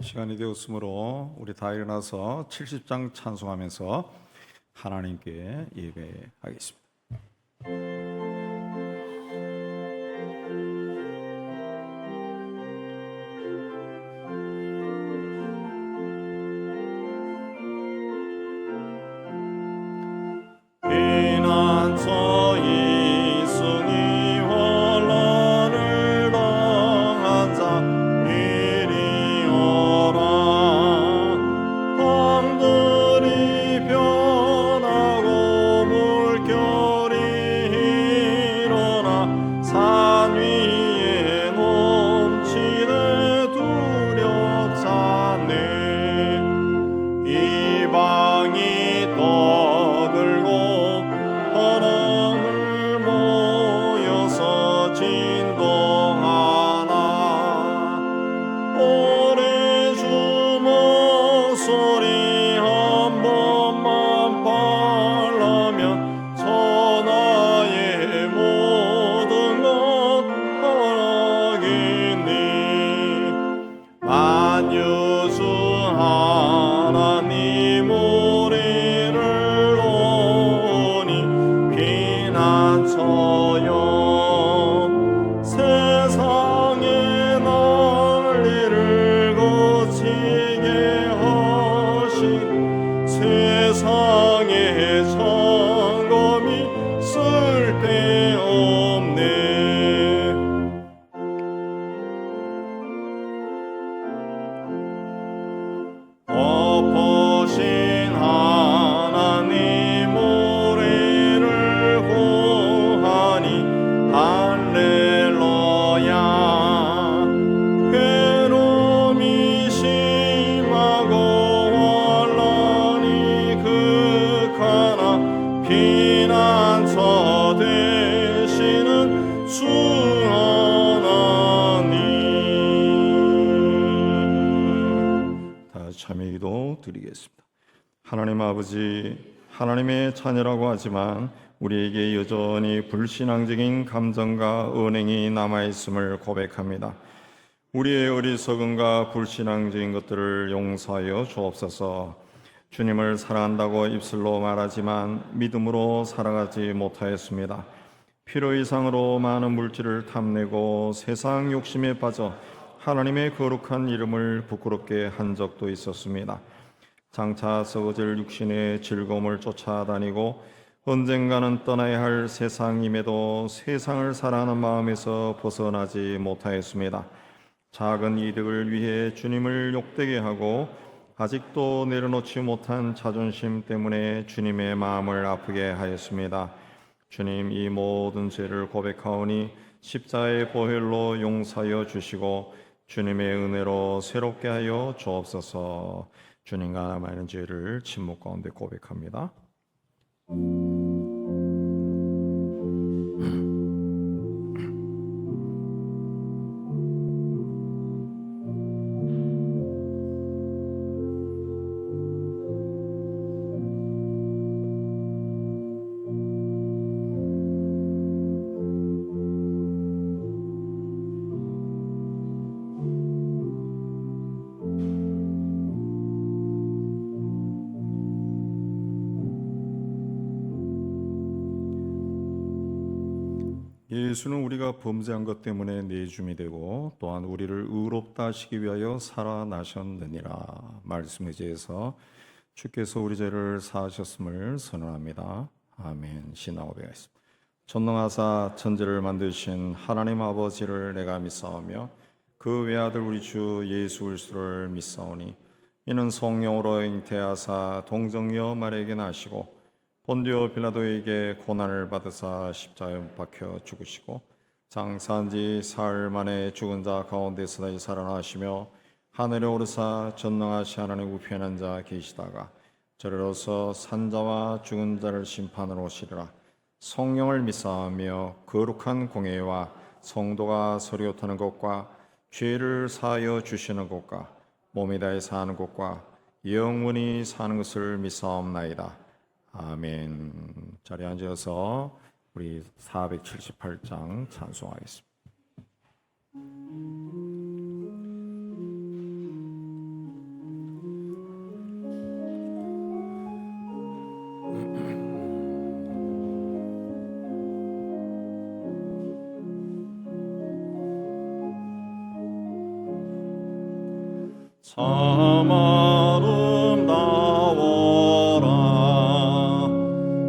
시간이 되었으므로 우리 다 일어나서 70장 찬송하면서 하나님께 예배하겠습니다. 피난처 이승이 환난을 당한 자 이리 오라. 밤들이 변하고 물결이 일어나 산 위에 넘치네 두렵잖네. 이방이 떠들고 바람을 모여서 진동하나. 오래 주먹 소리 한 번만 parla면 천하의 모든 것 허락이니. 만유주 하나님 우리를 오니 피난처여. 세상의 난리를 거치게 하신 세상의 점검이 쓸데없네. 엎으신 하나님 우리를 구하니 할렐루야. 괴로움이 심하고 환난이 극하나 피난처 되시는 주 하나님. 다 참여 기도 드리겠습니다. 하나님 아버지, 하나님의 자녀라고 하지만 우리에게 여전히 불신앙적인 감정과 언행이 남아있음을 고백합니다. 우리의 어리석음과 불신앙적인 것들을 용서하여 주옵소서. 주님을 사랑한다고 입술로 말하지만 믿음으로 살아가지 못하였습니다. 필요 이상으로 많은 물질을 탐내고 세상 욕심에 빠져 하나님의 거룩한 이름을 부끄럽게 한 적도 있었습니다. 장차 썩어질 육신의 즐거움을 쫓아다니고 언젠가는 떠나야 할 세상임에도 세상을 사랑하는 마음에서 벗어나지 못하였습니다. 작은 이득을 위해 주님을 욕되게 하고 아직도 내려놓지 못한 자존심 때문에 주님의 마음을 아프게 하였습니다. 주님, 이 모든 죄를 고백하오니 십자가의 보혈로 용서하여 주시고 주님의 은혜로 새롭게 하여 주옵소서. 주님과 남아있는 죄를 침묵 가운데 고백합니다. 예수는 우리가 범죄한 것 때문에 내줌이 되고 또한 우리를 의롭다 하시기 위하여 살아나셨느니라. 말씀에 의지해서 주께서 우리 죄를 사하셨음을 선언합니다. 아멘. 신앙 고백하겠습니다. 전능하사 천지를 만드신 하나님 아버지를 내가 믿사오며 그 외아들 우리 주 예수 그리스도를 믿사오니 이는 성령으로 잉태하사 동정녀 마리아에게 나시고 본디오 빌라도에게 고난을 받으사 십자가에 못 박혀 죽으시고 장사한 지 사흘 만에 죽은 자 가운데서 다시 살아나시며 하늘에 오르사 전능하신 하나님 우편에 앉아 계시다가 저리로서 산자와 죽은 자를 심판하러 오시리라. 성령을 믿사하며 거룩한 공예와 성도가 서로 타는 것과 죄를 사하여 주시는 것과 몸이 다해 사는 것과 영원히 사는 것을 믿사옵나이다. 아멘. 자리에 앉아서 우리 478장 찬송하겠습니다. 참 아름다워라.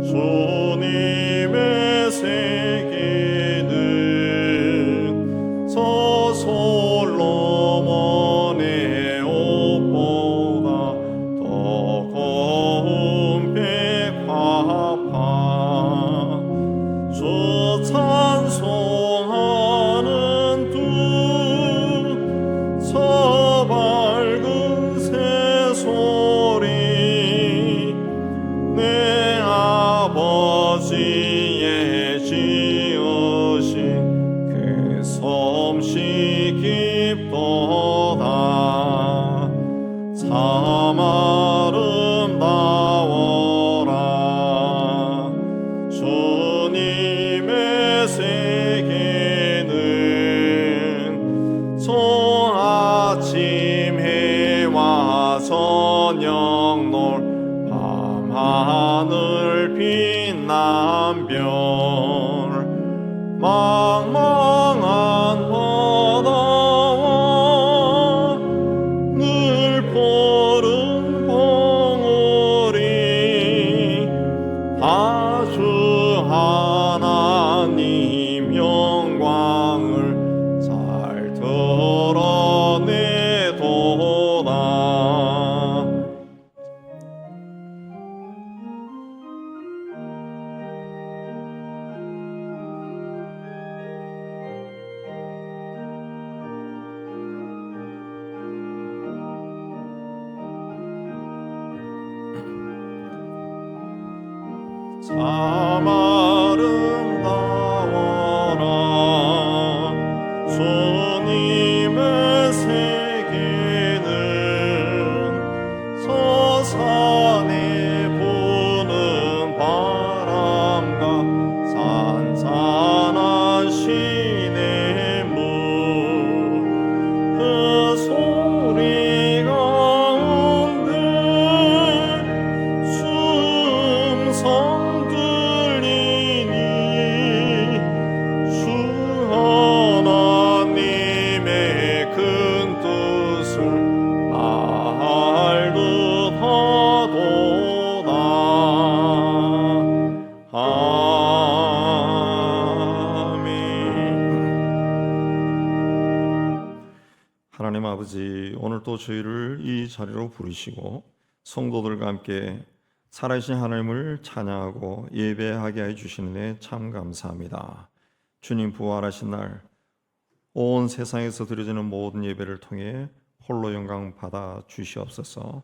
주님의 세계는 저 솔로몬의 옷보다 더 고운 백화판. 주 찬송하는 저 밝은 새소리 내 아버지의 지으신 그 솜씨 깊도다. 참 아름다워라. 주님의 세계는 저 아침 해와 저녁 놀 밤하늘 빛난 별. 망망한 바다와 늘 푸른 봉우리 다 주 하나님 영광을 잘 드러내도다. 참 아름다워라. 주님의 세계는 저 산에 부는 바람과 산산한 시냇물. 그 소리 가운데 숨성 들리니 주 하나님의 큰 뜻을 알 듯하도다. 아멘. 하나님 아버지, 오늘 또 저희를 이 자리로 부르시고 성도들과 함께 살아계신 하나님을 찬양하고 예배하게 해주시는 데 참 감사합니다. 주님 부활하신 날 온 세상에서 드려지는 모든 예배를 통해 홀로 영광 받아 주시옵소서.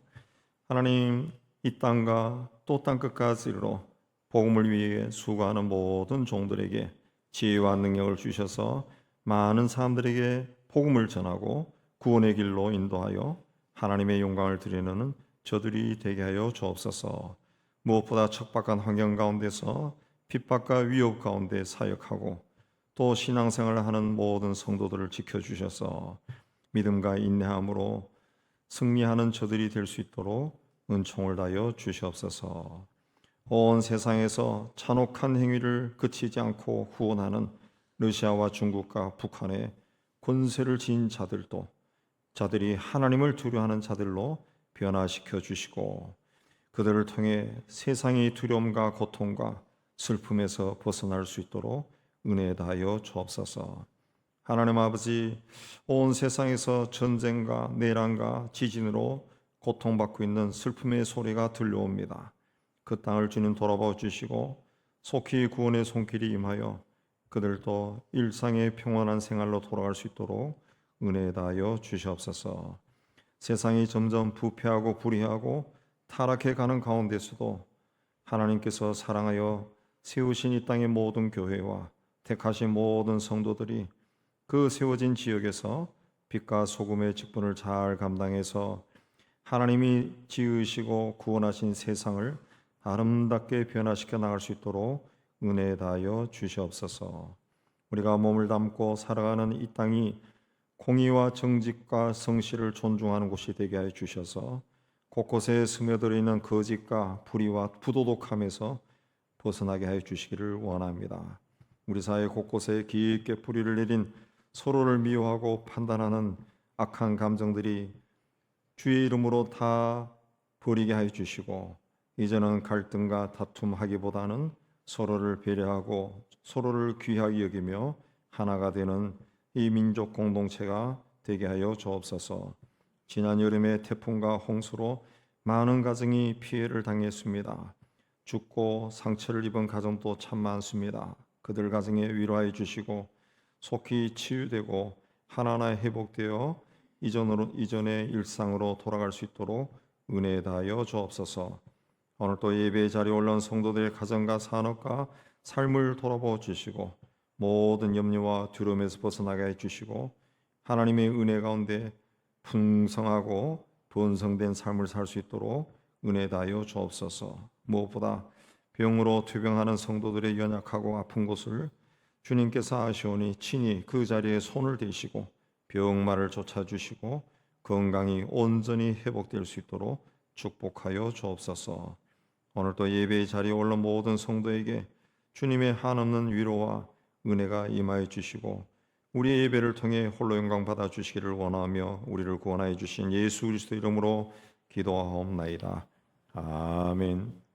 하나님, 이 땅과 또 땅 끝까지 이르러 복음을 위해 수고하는 모든 종들에게 지혜와 능력을 주셔서 많은 사람들에게 복음을 전하고 구원의 길로 인도하여 하나님의 영광을 드리는 저들이 되게 하여 주옵소서. 무엇보다 척박한 환경 가운데서 핍박과 위협 가운데 사역하고 또 신앙생활을 하는 모든 성도들을 지켜주셔서 믿음과 인내함으로 승리하는 저들이 될 수 있도록 은총을 다하여 주시옵소서. 온 세상에서 잔혹한 행위를 그치지 않고 후원하는 러시아와 중국과 북한의 권세를 지닌 자들이 하나님을 두려워하는 자들로 변화시켜 주시고 그들을 통해 세상의 두려움과 고통과 슬픔에서 벗어날 수 있도록 은혜 다하여 주옵소서. 하나님 아버지, 온 세상에서 전쟁과 내란과 지진으로 고통받고 있는 슬픔의 소리가 들려옵니다. 그 땅을 주님 돌아봐 주시고 속히 구원의 손길이 임하여 그들도 일상의 평안한 생활로 돌아갈 수 있도록 은혜 다하여 주시옵소서. 세상이 점점 부패하고 불의하고 타락해 가는 가운데서도 하나님께서 사랑하여 세우신 이 땅의 모든 교회와 택하신 모든 성도들이 그 세워진 지역에서 빛과 소금의 직분을 잘 감당해서 하나님이 지으시고 구원하신 세상을 아름답게 변화시켜 나갈 수 있도록 은혜 다하여 주시옵소서. 우리가 몸을 담고 살아가는 이 땅이 공의와 정직과 성실을 존중하는 곳이 되게 하여 주셔서 곳곳에 스며들어 있는 거짓과 불의와 부도덕함에서 벗어나게 하여 주시기를 원합니다. 우리 사회 곳곳에 깊게 뿌리를 내린 서로를 미워하고 판단하는 악한 감정들이 주의 이름으로 다 버리게 하여 주시고 이제는 갈등과 다툼하기보다는 서로를 배려하고 서로를 귀하게 여기며 하나가 되는 이 민족 공동체가 되게 하여 주옵소서. 지난 여름에 태풍과 홍수로 많은 가정이 피해를 당했습니다. 죽고 상처를 입은 가정도 참 많습니다. 그들 가정에 위로하여 주시고 속히 치유되고 하나하나 회복되어 이전의 일상으로 돌아갈 수 있도록 은혜 다하여 주옵소서. 오늘 또 예배의 자리에 올라온 성도들의 가정과 산업과 삶을 돌아보아 주시고 모든 염려와 두려움에서 벗어나게 해 주시고 하나님의 은혜 가운데 풍성하고 번성된 삶을 살 수 있도록 은혜 다하여 주옵소서. 무엇보다 병으로 투병하는 성도들의 연약하고 아픈 곳을 주님께서 아시오니 친히 그 자리에 손을 대시고 병마를 쫓아주시고 건강이 온전히 회복될 수 있도록 축복하여 주옵소서. 오늘 또 예배의 자리에 올라온 모든 성도에게 주님의 한없는 위로와 은혜가 임하여 주시고 우리의 예배를 통해 홀로 영광 받아 주시기를 원하며 우리를 구원하여 주신 예수 그리스도 이름으로 기도하옵나이다. 아멘.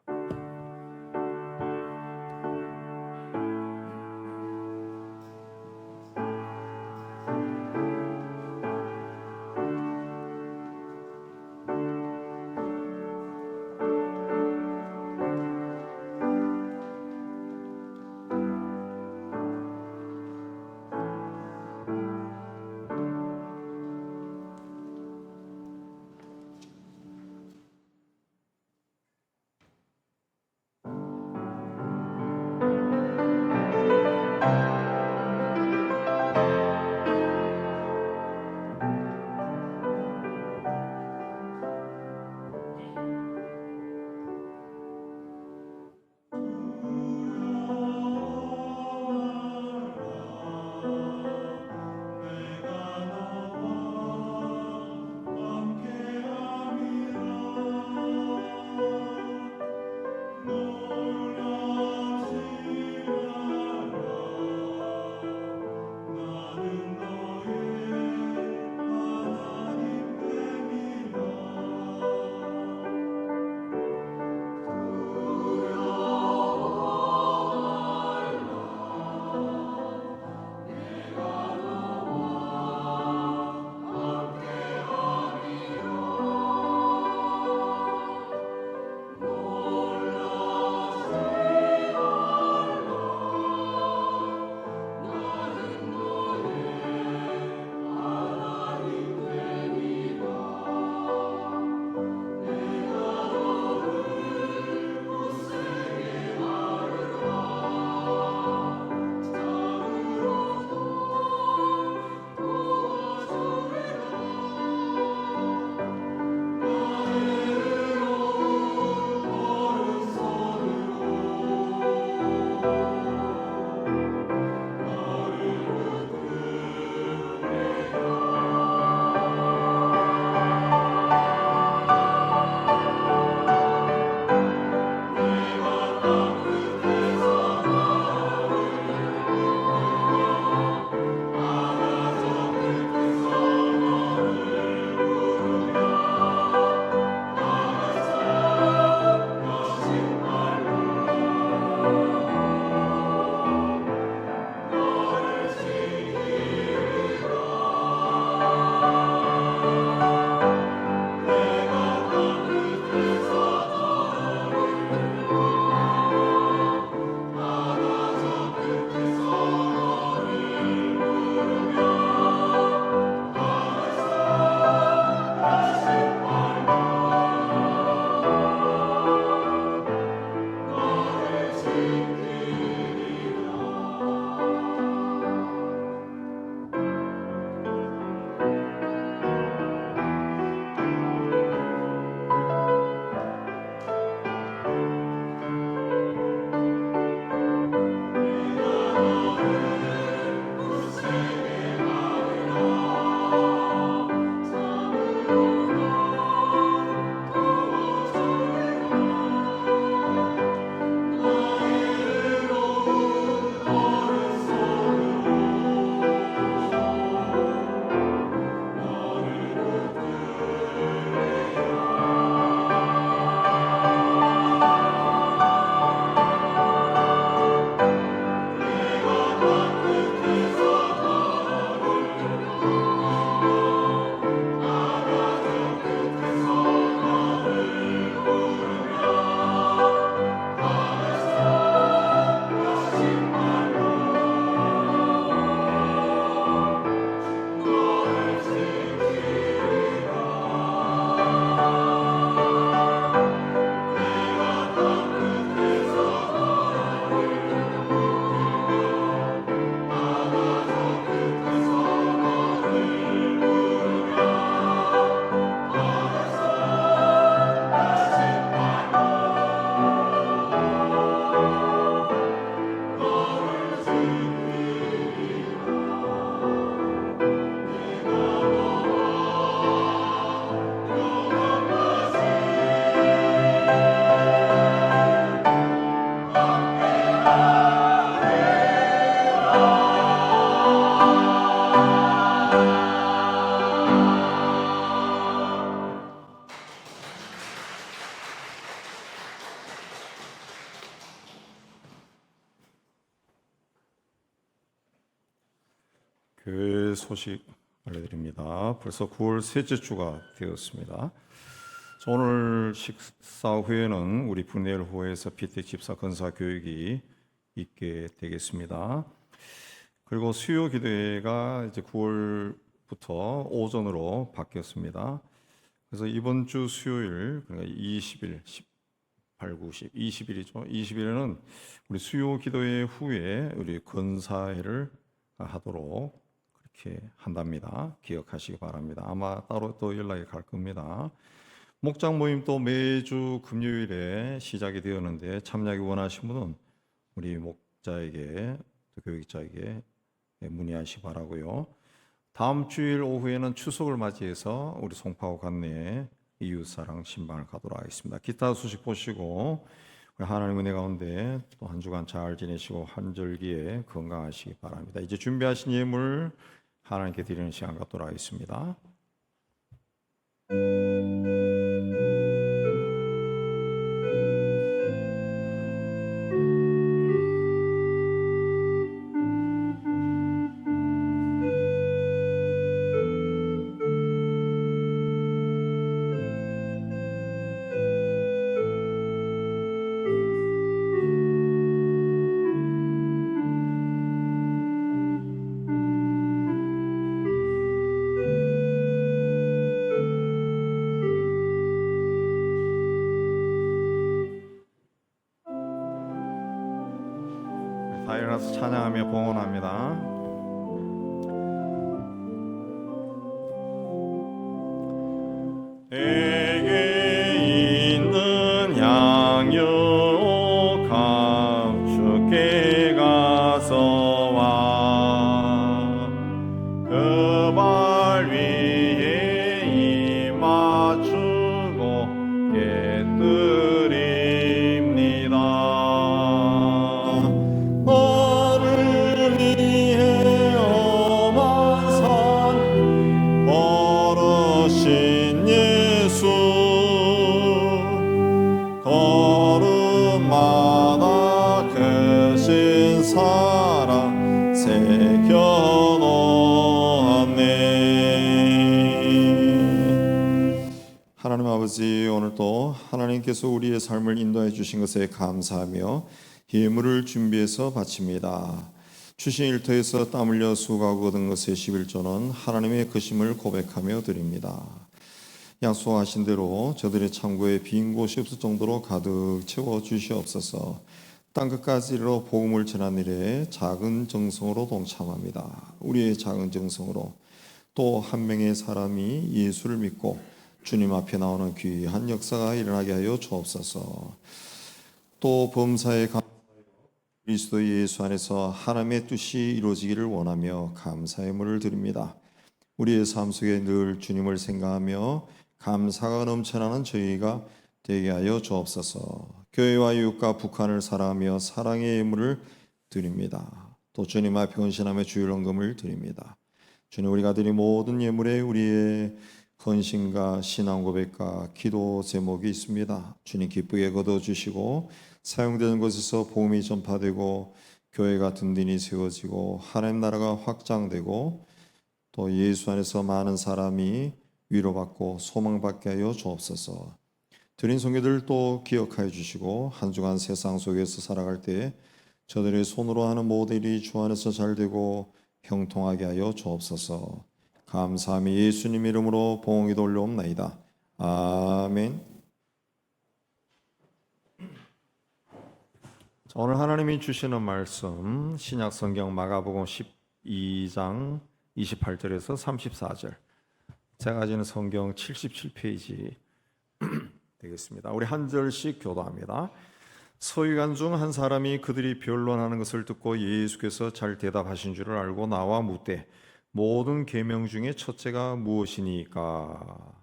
감사의 소식 알려드립니다. 벌써 9월 셋째 주가 되었습니다. 오늘 식사 후에는 우리 분회일호에서 피택 집사 건사 교육이 있게 되겠습니다. 그리고 수요 기도회가 이제 9월부터 오전으로 바뀌었습니다. 그래서 이번 주 수요일, 그러니까 20일, 18, 90, 20일이죠. 20일에는 우리 수요 기도회 후에 우리 건사회를 하도록 그렇게 한답니다. 기억하시기 바랍니다. 아마 따로 또 연락이 갈 겁니다. 목장 모임 또 매주 금요일에 시작이 되었는데 참여하기 원하시는 분은 우리 목자에게 또 교육자에게 문의하시기 바라고요. 다음 주일 오후에는 추석을 맞이해서 우리 송파구 관내에 이웃사랑 신방을 가도록 하겠습니다. 기타 소식 보시고 하나님 은혜 가운데 또 한 주간 잘 지내시고 환절기에 건강하시기 바랍니다. 이제 준비하신 예물 하나님께 드리는 시간 갖도록 하겠습니다. 다 일어나서 찬양하며 봉헌합니다. 내게 있는 양육함 주께 가서 와 그 발 위에 입 맞추고 깨뜨립니다. 너를 위해 엄한 산 걸으신 예수 걸음마다 크신 사랑 새겨놓았네. 하나님 아버지, 오늘도 하나님께서 우리의 삶을 인도해 주신 것에 감사하며 예물을 준비해서 바칩니다. 주신 일터에서 땀 흘려 수고하고 얻은 것의 11조는 하나님의 크심을 고백하며 드립니다. 약속하신 대로 저들의 창고에 빈 곳이 없을 정도로 가득 채워 주시옵소서. 땅끝까지 이르러 복음을 전한 일에 작은 정성으로 동참합니다. 우리의 작은 정성으로 또 한 명의 사람이 예수를 믿고 주님 앞에 나오는 귀한 역사가 일어나게 하여 주옵소서. 또 범사에 그리스도 예수 안에서 하나님의 뜻이 이루어지기를 원하며 감사의 물을 드립니다. 우리의 삶 속에 늘 주님을 생각하며 감사가 넘쳐나는 저희가 되게 하여 주옵소서. 교회와 이웃과 북한을 사랑하며 사랑의 예물을 드립니다. 또 주님 앞에 헌신하며 주일 헌금을 드립니다. 주님, 우리가 드린 모든 예물에 우리의 헌신과 신앙 고백과 기도 제목이 있습니다. 주님 기쁘게 거둬주시고 사용되는 곳에서 복음이 전파되고 교회가 든든히 세워지고 하나님 나라가 확장되고 또 예수 안에서 많은 사람이 위로받고 소망받게 하여 주옵소서. 드린 성교들 또 기억하여 주시고 한 주간 세상 속에서 살아갈 때 저들의 손으로 하는 모든 일이 주 안에서 잘되고 형통하게 하여 주옵소서. 감사하며 예수님 이름으로 봉헌이 돌려옵나이다. 아멘. 오늘 하나님이 주시는 말씀 신약 성경 마가복음 12장 28절에서 34절. 제가 가지는 성경 77페이지 되겠습니다. 우리 한 절씩 교도합니다. 서기관 중 한 사람이 그들이 변론하는 것을 듣고 예수께서 잘 대답하신 줄을 알고 나와 묻되 모든 계명 중에 첫째가 무엇이니까?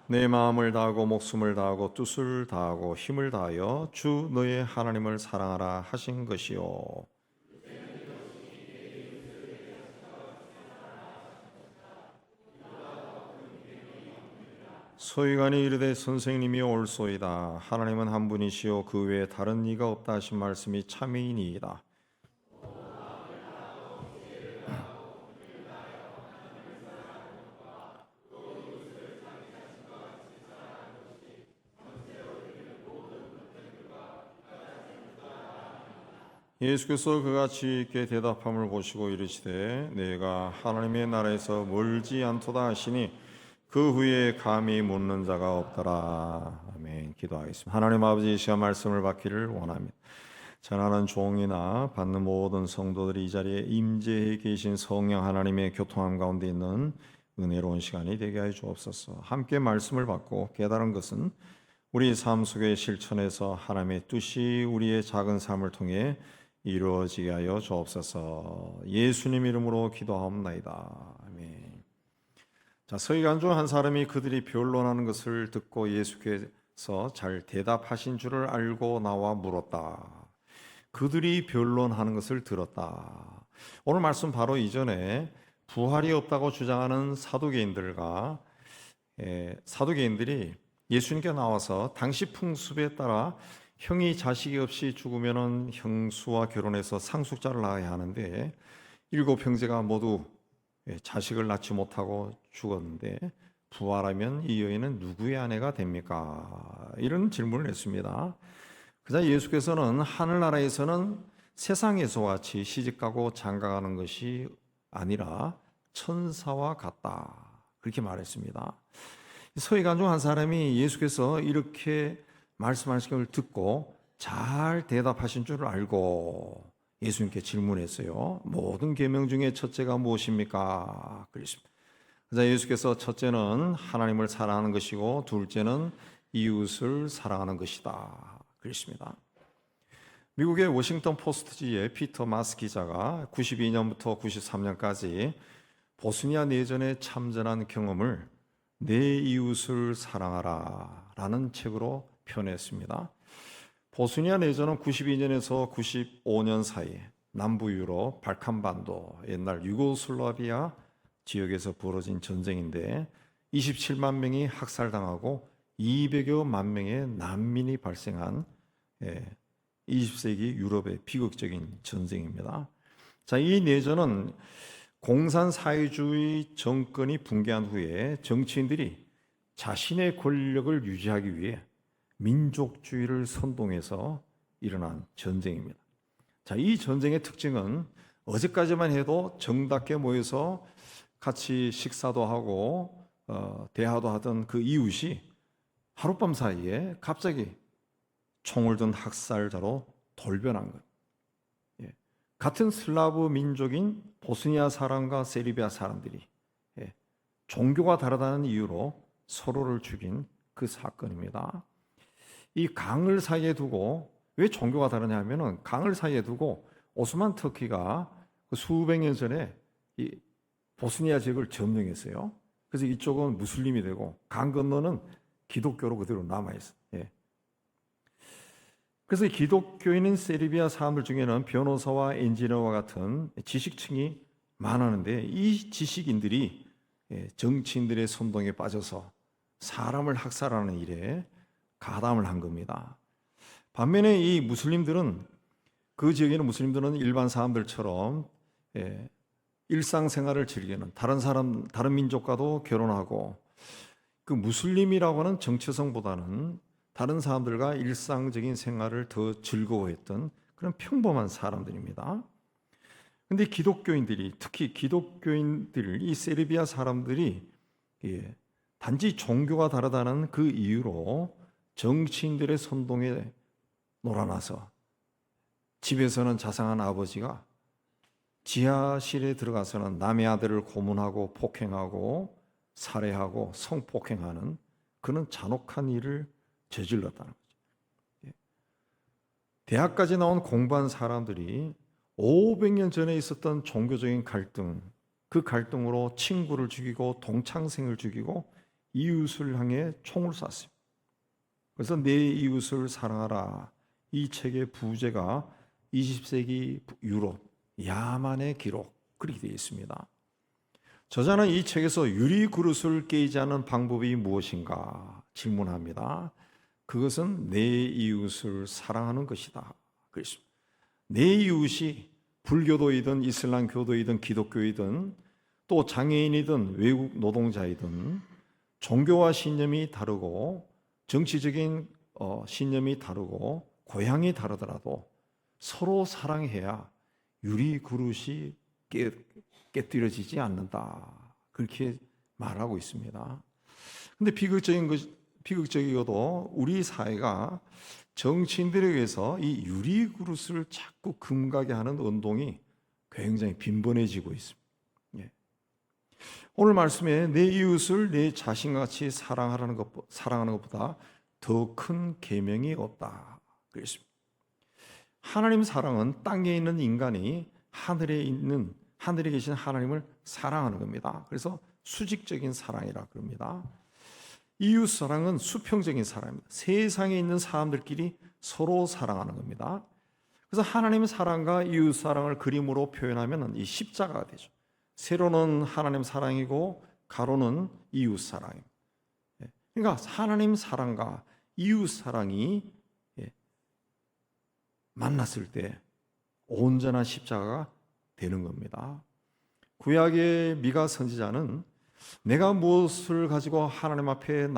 내 마음을 다하고 목숨을 다하고 뜻을 다하고 힘을 다하여 주 너의 하나님을 사랑하라 하신 것이요. 서기관이 이르되 선생님이 옳소이다. 하나님은 한 분이시요 그 외에 다른 이가 없다 하신 말씀이 참이니이다. 예수께서 그같이 있게 대답함을 보시고 이르시되 내가 하나님의 나라에서 멀지 않도다 하시니 그 후에 감히 묻는 자가 없더라. 아멘. 기도하겠습니다. 하나님 아버지, 이 시간 말씀을 받기를 원합니다. 전하는 종이나 받는 모든 성도들이 이 자리에 임재해 계신 성령 하나님의 교통함 가운데 있는 은혜로운 시간이 되게 하여 주옵소서. 함께 말씀을 받고 깨달은 것은 우리 삶 속에 실천해서 하나님의 뜻이 우리의 작은 삶을 통해 이루어지게 하여 주옵소서. 예수님 이름으로 기도하옵나이다. 아멘. 자, 서기관 중 한 사람이 그들이 변론하는 것을 듣고 예수께서 잘 대답하신 줄을 알고 나와 물었다. 그들이 변론하는 것을 들었다. 오늘 말씀 바로 이전에 부활이 없다고 주장하는 사두개인들이 예수님께 나와서 당시 풍습에 따라 형이 자식이 없이 죽으면 형수와 결혼해서 상속자를 낳아야 하는데 7 형제가 모두 자식을 낳지 못하고 죽었는데 부활하면 이 여인은 누구의 아내가 됩니까? 이런 질문을 했습니다. 그러자 예수께서는 하늘나라에서는 세상에서와 같이 시집가고 장가가는 것이 아니라 천사와 같다. 그렇게 말했습니다. 서기관 중 한 사람이 예수께서 이렇게 말씀하신 걸 듣고 잘 대답하신 줄 알고 예수님께 질문했어요. 모든 계명 중에 첫째가 무엇입니까? 그랬습니다. 그래서 예수께서 첫째는 하나님을 사랑하는 것이고 둘째는 이웃을 사랑하는 것이다. 그랬습니다. 미국의 워싱턴 포스트지의 피터 마스 기자가 92년부터 93년까지 보스니아 내전에 참전한 경험을 내 이웃을 사랑하라 라는 책으로 표현했습니다. 보스니아 내전은 92년에서 95년 사이에 남부 유럽 발칸반도 옛날 유고슬라비아 지역에서 벌어진 전쟁인데 27만 명이 학살당하고 200여만 명의 난민이 발생한 20세기 유럽의 비극적인 전쟁입니다. 자, 이 내전은 공산사회주의 정권이 붕괴한 후에 정치인들이 자신의 권력을 유지하기 위해 민족주의를 선동해서 일어난 전쟁입니다. 자, 이 전쟁의 특징은 어제까지만 해도 정답게 모여서 같이 식사도 하고 대화도 하던 그 이웃이 하룻밤 사이에 갑자기 총을 든 학살자로 돌변한 것. 같은 슬라브 민족인 보스니아 사람과 세르비아 사람들이 종교가 다르다는 이유로 서로를 죽인 그 사건입니다. 이 강을 사이에 두고 왜 종교가 다르냐 하면은 강을 사이에 두고 오스만 터키가 수백 년 전에 이 보스니아 지역을 점령했어요. 그래서 이쪽은 무슬림이 되고 강 건너는 기독교로 그대로 남아 있어요. 그래서 기독교인인 세르비아 사람들 중에는 변호사와 엔지니어와 같은 지식층이 많았는데 이 지식인들이 정치인들의 선동에 빠져서 사람을 학살하는 일에 가담을 한 겁니다. 반면에 이 무슬림들은 그 지역에 있는 무슬림들은 일반 사람들처럼 일상생활을 즐기는 다른 민족과도 결혼하고 그 무슬림이라고 하는 정체성보다는 다른 사람들과 일상적인 생활을 더 즐거워했던 그런 평범한 사람들입니다. 그런데 기독교인들이 특히 기독교인들 이 세르비아 사람들이 단지 종교가 다르다는 그 이유로 정치인들의 선동에 놀아나서 집에서는 자상한 아버지가 지하실에 들어가서는 남의 아들을 고문하고 폭행하고 살해하고 성폭행하는 그런 잔혹한 일을 저질렀다는 거죠. 대학까지 나온 공부한 사람들이 500년 전에 있었던 종교적인 갈등, 그 갈등으로 친구를 죽이고 동창생을 죽이고 이웃을 향해 총을 쐈습니다. 그래서 내 이웃을 사랑하라. 이 책의 부제가 20세기 유럽 야만의 기록 그렇게 되어 있습니다. 저자는 이 책에서 유리 그릇을 깨지 않는 방법이 무엇인가 질문합니다. 그것은 내 이웃을 사랑하는 것이다. 그렇습니다. 내 이웃이 불교도이든 이슬람교도이든 기독교이든 또 장애인이든 외국 노동자이든 종교와 신념이 다르고 정치적인 신념이 다르고 고향이 다르더라도 서로 사랑해야 유리 그릇이 깨뜨려지지 않는다. 그렇게 말하고 있습니다. 근데 비극적이고도 우리 사회가 정치인들에 의해서 이 유리 그릇을 자꾸 금가게 하는 운동이 굉장히 빈번해지고 있습니다. 예. 오늘 말씀에 내 이웃을 내 자신같이 사랑하는 것보다 더 큰 계명이 없다. 그랬습니다. 하나님 사랑은 땅에 있는 인간이 하늘에 계신 하나님을 사랑하는 겁니다. 그래서 수직적인 사랑이라 그럽니다. 이웃 사랑은 수평적인 사랑입니다. 세상에 있는 사람들끼리 서로 사랑하는 겁니다. 그래서 하나님의 사랑과 이웃 사랑을 그림으로 표현하면 이 십자가가 되죠. 세로는 하나님 사랑이고 가로는 이웃 사랑입니다. 그러니까 하나님 사랑과 이웃 사랑이 만났을 때 온전한 십자가가 되는 겁니다. 구약의 미가 선지자는 내가 무엇을 가지고 하나님 앞에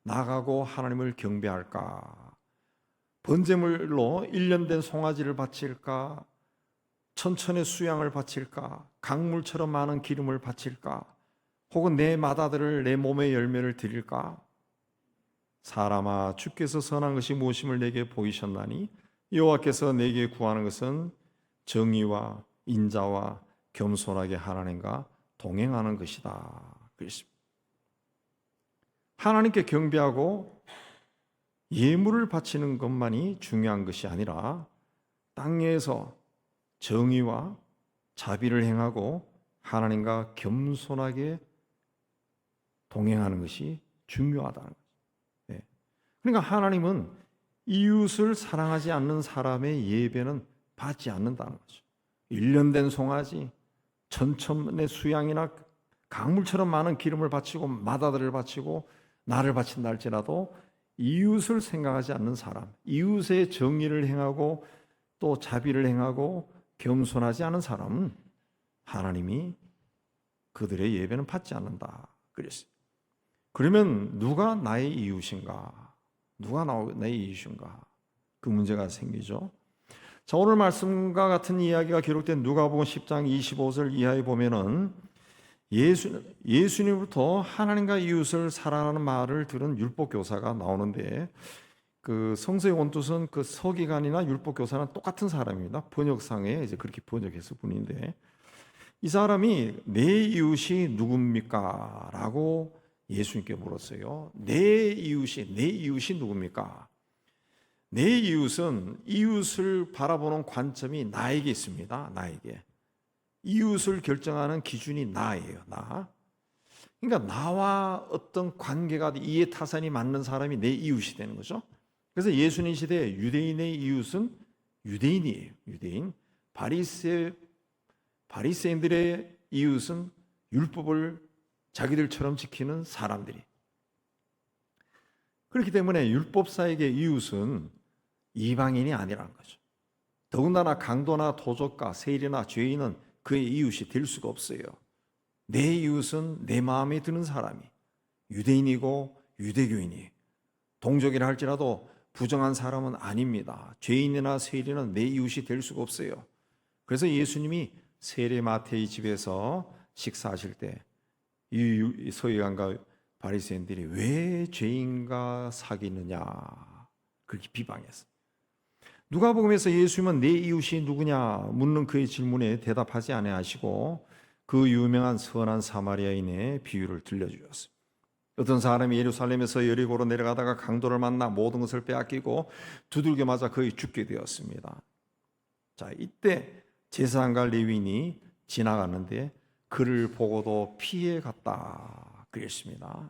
나가고 하나님을 경배할까? 번제물로 1년 된 송아지를 바칠까? 천천의 수양을 바칠까? 강물처럼 많은 기름을 바칠까? 혹은 내 맏아들을 내 몸의 열매를 드릴까? 사람아, 주께서 선한 것이 무엇임을 내게 보이셨나니 여호와께서 내게 구하는 것은 정의와 인자와 겸손하게 하나님과 동행하는 것이다. 그랬습니다. 하나님께 경배하고 예물을 바치는 것만이 중요한 것이 아니라 땅에서 정의와 자비를 행하고 하나님과 겸손하게 동행하는 것이 중요하다는 거죠. 네. 그러니까 하나님은 이웃을 사랑하지 않는 사람의 예배는 받지 않는다는 거죠. 1년 된 송아지, 천천의 수양이나 강물처럼 많은 기름을 바치고 맏아들을 바치고 나를 바친다 할지라도 이웃을 생각하지 않는 사람, 이웃의 정의를 행하고 또 자비를 행하고 겸손하지 않은 사람은 하나님이 그들의 예배는 받지 않는다. 그랬어요. 그러면 누가 나의 이웃인가? 누가 나의 이웃인가? 그 문제가 생기죠. 자, 오늘 말씀과 같은 이야기가 기록된 누가복음 10장 25절 이하에 보면은 예수님부터 하나님과 이웃을 사랑하는 말을 들은 율법교사가 나오는데 그 성서의 원뜻은 그 서기관이나 율법교사는 똑같은 사람입니다. 번역상에 이제 그렇게 번역했을 뿐인데 이 사람이 내 이웃이 누굽니까? 라고 예수님께 물었어요. 내 이웃이 누굽니까? 내 이웃은 이웃을 바라보는 관점이 나에게 있습니다. 나에게. 이웃을 결정하는 기준이 나예요. 나. 그러니까 나와 어떤 관계가 이해타산이 맞는 사람이 내 이웃이 되는 거죠. 그래서 예수님 시대에 유대인의 이웃은 유대인이에요. 유대인. 바리새인들의 이웃은 율법을 자기들처럼 지키는 사람들이. 그렇기 때문에 율법사에게 이웃은 이방인이 아니라는 거죠. 더군다나 강도나 도적가, 세리나 죄인은 그의 이웃이 될 수가 없어요. 내 이웃은 내 마음에 드는 사람이 유대인이고 유대교인이 동족이라 할지라도 부정한 사람은 아닙니다. 죄인이나 세리는 내 이웃이 될 수가 없어요. 그래서 예수님이 세례 마태의 집에서 식사하실 때 이 서기관과 바리새인들이 왜 죄인과 사귀느냐 그렇게 비방했어요. 누가복음에서 예수님은 내 이웃이 누구냐 묻는 그의 질문에 대답하지 아니하시고 그 유명한 선한 사마리아인의 비유를 들려주셨어요. 어떤 사람이 예루살렘에서 여리고로 내려가다가 강도를 만나 모든 것을 빼앗기고 두들겨 맞아 거의 죽게 되었습니다. 자, 이때 제사장과 레위인이 지나갔는데 그를 보고도 피해 갔다 그랬습니다.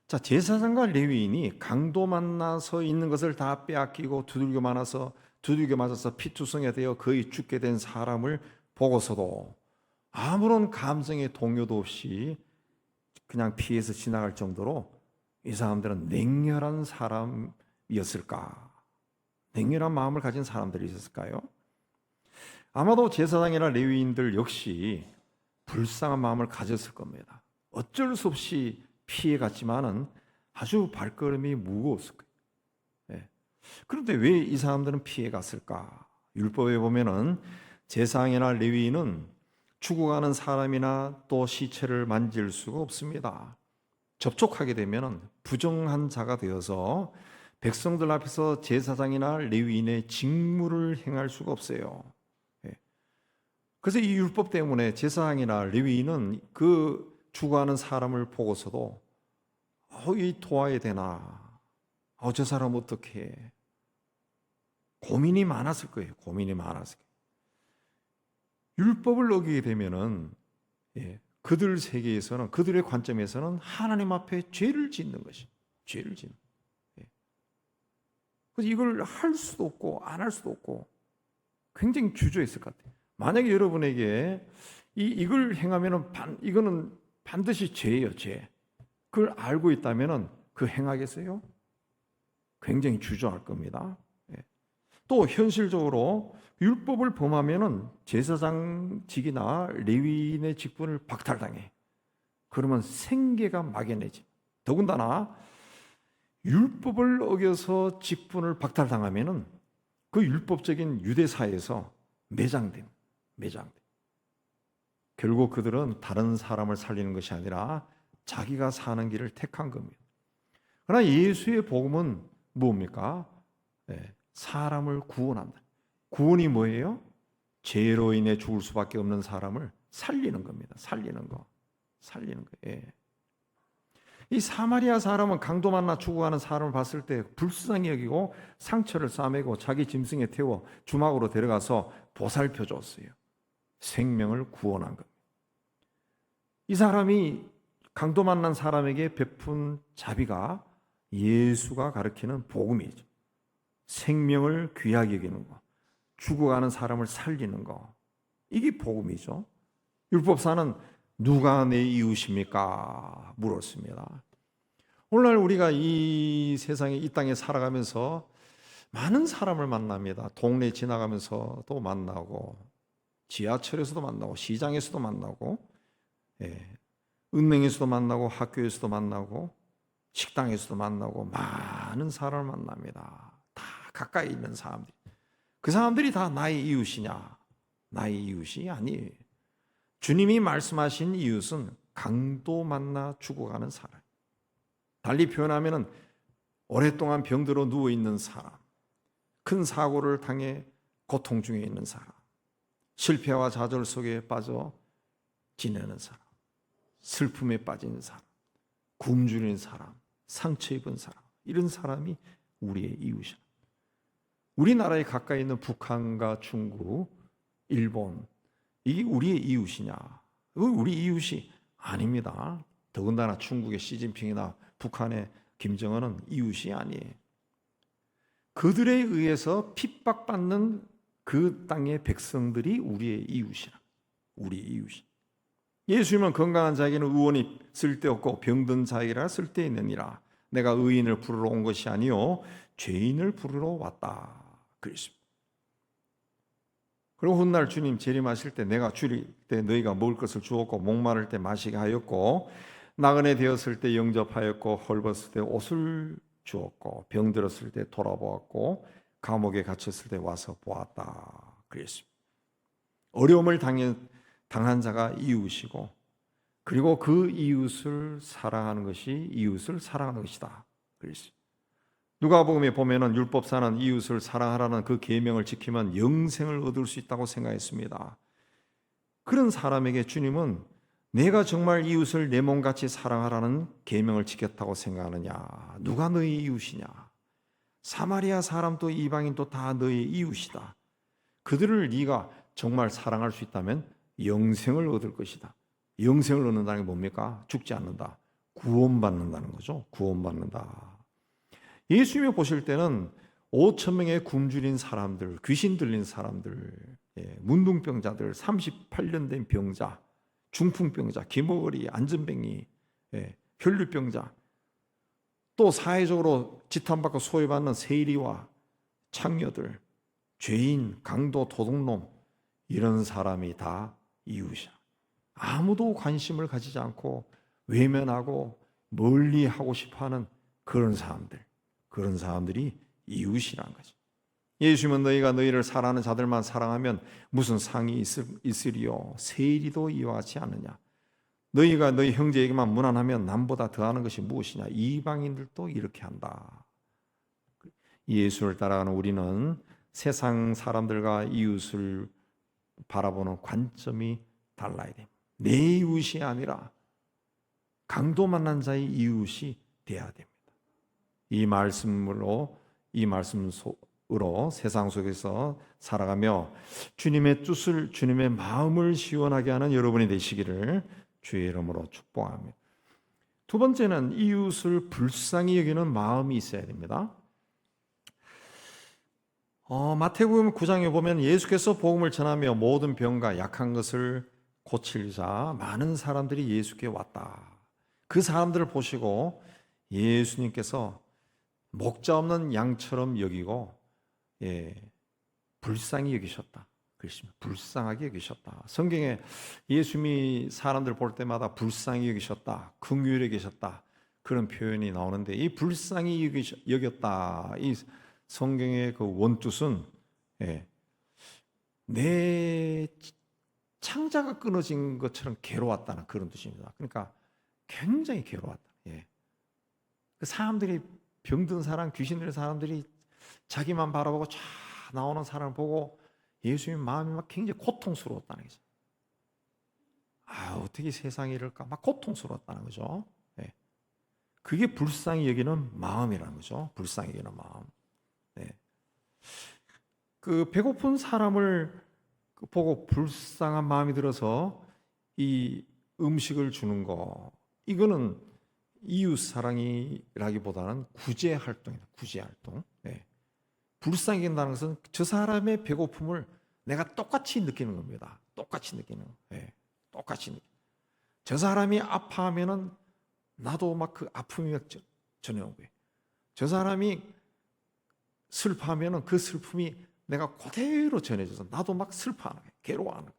자, 제사장과 레위인이 강도 만나서 있는 것을 다 빼앗기고 두들겨 맞아서 피투성이 되어 거의 죽게 된 사람을 보고서도 아무런 감정의 동요도 없이 그냥 피해서 지나갈 정도로 이 사람들은 냉혈한 사람이었을까? 냉혈한 마음을 가진 사람들이 있었을까요? 아마도 제사장이나 레위인들 역시 불쌍한 마음을 가졌을 겁니다. 어쩔 수 없이 피해갔지만은 아주 발걸음이 무거웠을 거예요. 예. 그런데 왜 이 사람들은 피해갔을까? 율법에 보면은 제사장이나 레위인은 죽어가는 사람이나 또 시체를 만질 수가 없습니다. 접촉하게 되면은 부정한 자가 되어서 백성들 앞에서 제사장이나 레위인의 직무를 행할 수가 없어요. 예. 그래서 이 율법 때문에 제사장이나 레위인은 그 죽어가는 사람을 보고서도 이 도와야 되나? 저 사람 어떻게 해? 고민이 많았을 거예요. 고민이 많았을 거예요. 율법을 어기게 되면은 그들 세계에서는, 그들의 관점에서는 하나님 앞에 죄를 짓는 것이, 죄를 짓는. 그래서 이걸 할 수도 없고 안 할 수도 없고 굉장히 주저했을 것 같아요. 만약에 여러분에게 이걸 행하면은 이거는 반드시 죄예요, 죄. 그걸 알고 있다면은 그 행하겠어요? 굉장히 주저할 겁니다. 또 현실적으로 율법을 범하면은 제사장직이나 레위인의 직분을 박탈당해. 그러면 생계가 막연해지. 더군다나 율법을 어겨서 직분을 박탈당하면은 그 율법적인 유대사회에서 매장됨. 결국 그들은 다른 사람을 살리는 것이 아니라 자기가 사는 길을 택한 겁니다. 그러나 예수의 복음은 뭡니까? 사람을 구원한다. 구원이 뭐예요? 죄로 인해 죽을 수밖에 없는 사람을 살리는 겁니다. 살리는 거. 이 사마리아 사람은 강도 만나 죽어가는 사람을 봤을 때 불쌍히 여기고 상처를 싸매고 자기 짐승에 태워 주막으로 데려가서 보살펴 줬어요. 생명을 구원한 겁니다. 이 사람이 강도 만난 사람에게 베푼 자비가 예수가 가르치는 복음이죠. 생명을 귀하게 여기는 거, 죽어가는 사람을 살리는 거, 이게 복음이죠. 율법사는 누가 내 이웃입니까? 물었습니다. 오늘날 우리가 이 세상에, 이 땅에 살아가면서 많은 사람을 만납니다. 동네 지나가면서도 만나고, 지하철에서도 만나고, 시장에서도 만나고, 은행에서도 만나고, 학교에서도 만나고, 식당에서도 만나고, 많은 사람을 만납니다. 다 가까이 있는 사람들. 그 사람들이 다 나의 이웃이냐? 나의 이웃이 아니에요. 주님이 말씀하신 이웃은 강도 만나 죽어가는 사람. 달리 표현하면 오랫동안 병들어 누워있는 사람, 큰 사고를 당해 고통 중에 있는 사람, 실패와 좌절 속에 빠져 지내는 사람, 슬픔에 빠진 사람, 굶주린 사람, 상처 입은 사람, 이런 사람이 우리의 이웃이야. 우리나라에 가까이 있는 북한과 중국, 일본, 이게 우리의 이웃이냐? 우리 이웃이 아닙니다. 더군다나 중국의 시진핑이나 북한의 김정은은 이웃이 아니에요. 그들에 의해서 핍박받는 그 땅의 백성들이 우리의 이웃이라. 우리 이웃이. 예수님은 건강한 자에게는 의원이 쓸데없고 병든 자에게라 쓸데있느니라. 내가 의인을 부르러 온 것이 아니요 죄인을 부르러 왔다. 그랬습니다. 그리고 훗날 주님 재림하실 때 내가 줄일 때 너희가 먹을 것을 주었고 목마를 때 마시게 하였고 나그네 되었을 때 영접하였고 헐벗을 때 옷을 주었고 병들었을 때 돌아보았고 감옥에 갇혔을 때 와서 보았다. 그랬습니다. 어려움을 당한 자가 이웃이고 그리고 그 이웃을 사랑하는 것이 이웃을 사랑하는 것이다. 그랬습니다. 누가복음에 보면은 율법사는 이웃을 사랑하라는 그 계명을 지키면 영생을 얻을 수 있다고 생각했습니다. 그런 사람에게 주님은 내가 정말 이웃을 내 몸같이 사랑하라는 계명을 지켰다고 생각하느냐? 누가 너희 이웃이냐? 사마리아 사람도 이방인도 다 너희 이웃이다. 그들을 네가 정말 사랑할 수 있다면 영생을 얻을 것이다. 영생을 얻는다는 게 뭡니까? 죽지 않는다. 구원받는다는 거죠. 구원받는다. 예수님이 보실 때는 5,000명의 굶주린 사람들, 귀신 들린 사람들, 문둥병자들, 38년 된 병자, 중풍병자, 기머거리, 안전뱅이, 혈류병자, 또 사회적으로 지탄받고 소외받는 세리와 창녀들, 죄인, 강도, 도둑놈, 이런 사람이 다 이웃이야. 아무도 관심을 가지지 않고 외면하고 멀리하고 싶어하는 그런 사람들이 이웃이란 거죠. 예수님은 너희가 너희를 사랑하는 자들만 사랑하면 무슨 상이 있으리요? 세리도 이와 같이 않느냐? 너희가 너희 형제에게만 무난하면 남보다 더하는 것이 무엇이냐? 이방인들도 이렇게 한다. 예수를 따라가는 우리는 세상 사람들과 이웃을 바라보는 관점이 달라야 됩니다. 내 이웃이 아니라 강도 만난 자의 이웃이 되어야 됩니다. 이 말씀으로 세상 속에서 살아가며 주님의 뜻을, 주님의 마음을 시원하게 하는 여러분이 되시기를 주의 이름으로 축복합니다. 두 번째는 이웃을 불쌍히 여기는 마음이 있어야 됩니다. 마태복음 9장에 보면 예수께서 복음을 전하며 모든 병과 약한 것을 고치자 많은 사람들이 예수께 왔다. 그 사람들을 보시고 예수님께서 목자 없는 양처럼 여기고 불쌍히 여기셨다. 그렇습니다. 불쌍하게 여기셨다. 성경에 예수님이 사람들 볼 때마다 불쌍히 여기셨다, 긍휼히 여기셨다, 그런 표현이 나오는데, 이 불쌍히 여겼다, 이 성경의 그 원뜻은 내 창자가 끊어진 것처럼 괴로웠다는 그런 뜻입니다. 그러니까 굉장히 괴로웠다. 그 사람들이, 병든 사람, 귀신 들린 사람들이 자기만 바라보고 쫙 나오는 사람을 보고 예수님 마음이 막 굉장히 고통스러웠다는 거죠. 어떻게 세상이 이럴까? 막 고통스러웠다는 거죠. 그게 불쌍히 여기는 마음이라는 거죠. 불쌍히 여기는 마음. 그 배고픈 사람을 보고 불쌍한 마음이 들어서 이 음식을 주는 거, 이거는 이웃 사랑이라기보다는 구제 활동이다. 구제 활동. 불쌍히 여긴다는 것은 저 사람의 배고픔을 내가 똑같이 느끼는 겁니다. 똑같이 느끼는. 똑같이 느끼는. 저 사람이 아파하면은 나도 막 그 아픔이 막 전해오는 거예요. 저 사람이 슬퍼하면은 그 슬픔이 내가 그대로 전해져서 나도 막 슬퍼하는 거예요. 괴로워하는 거예요.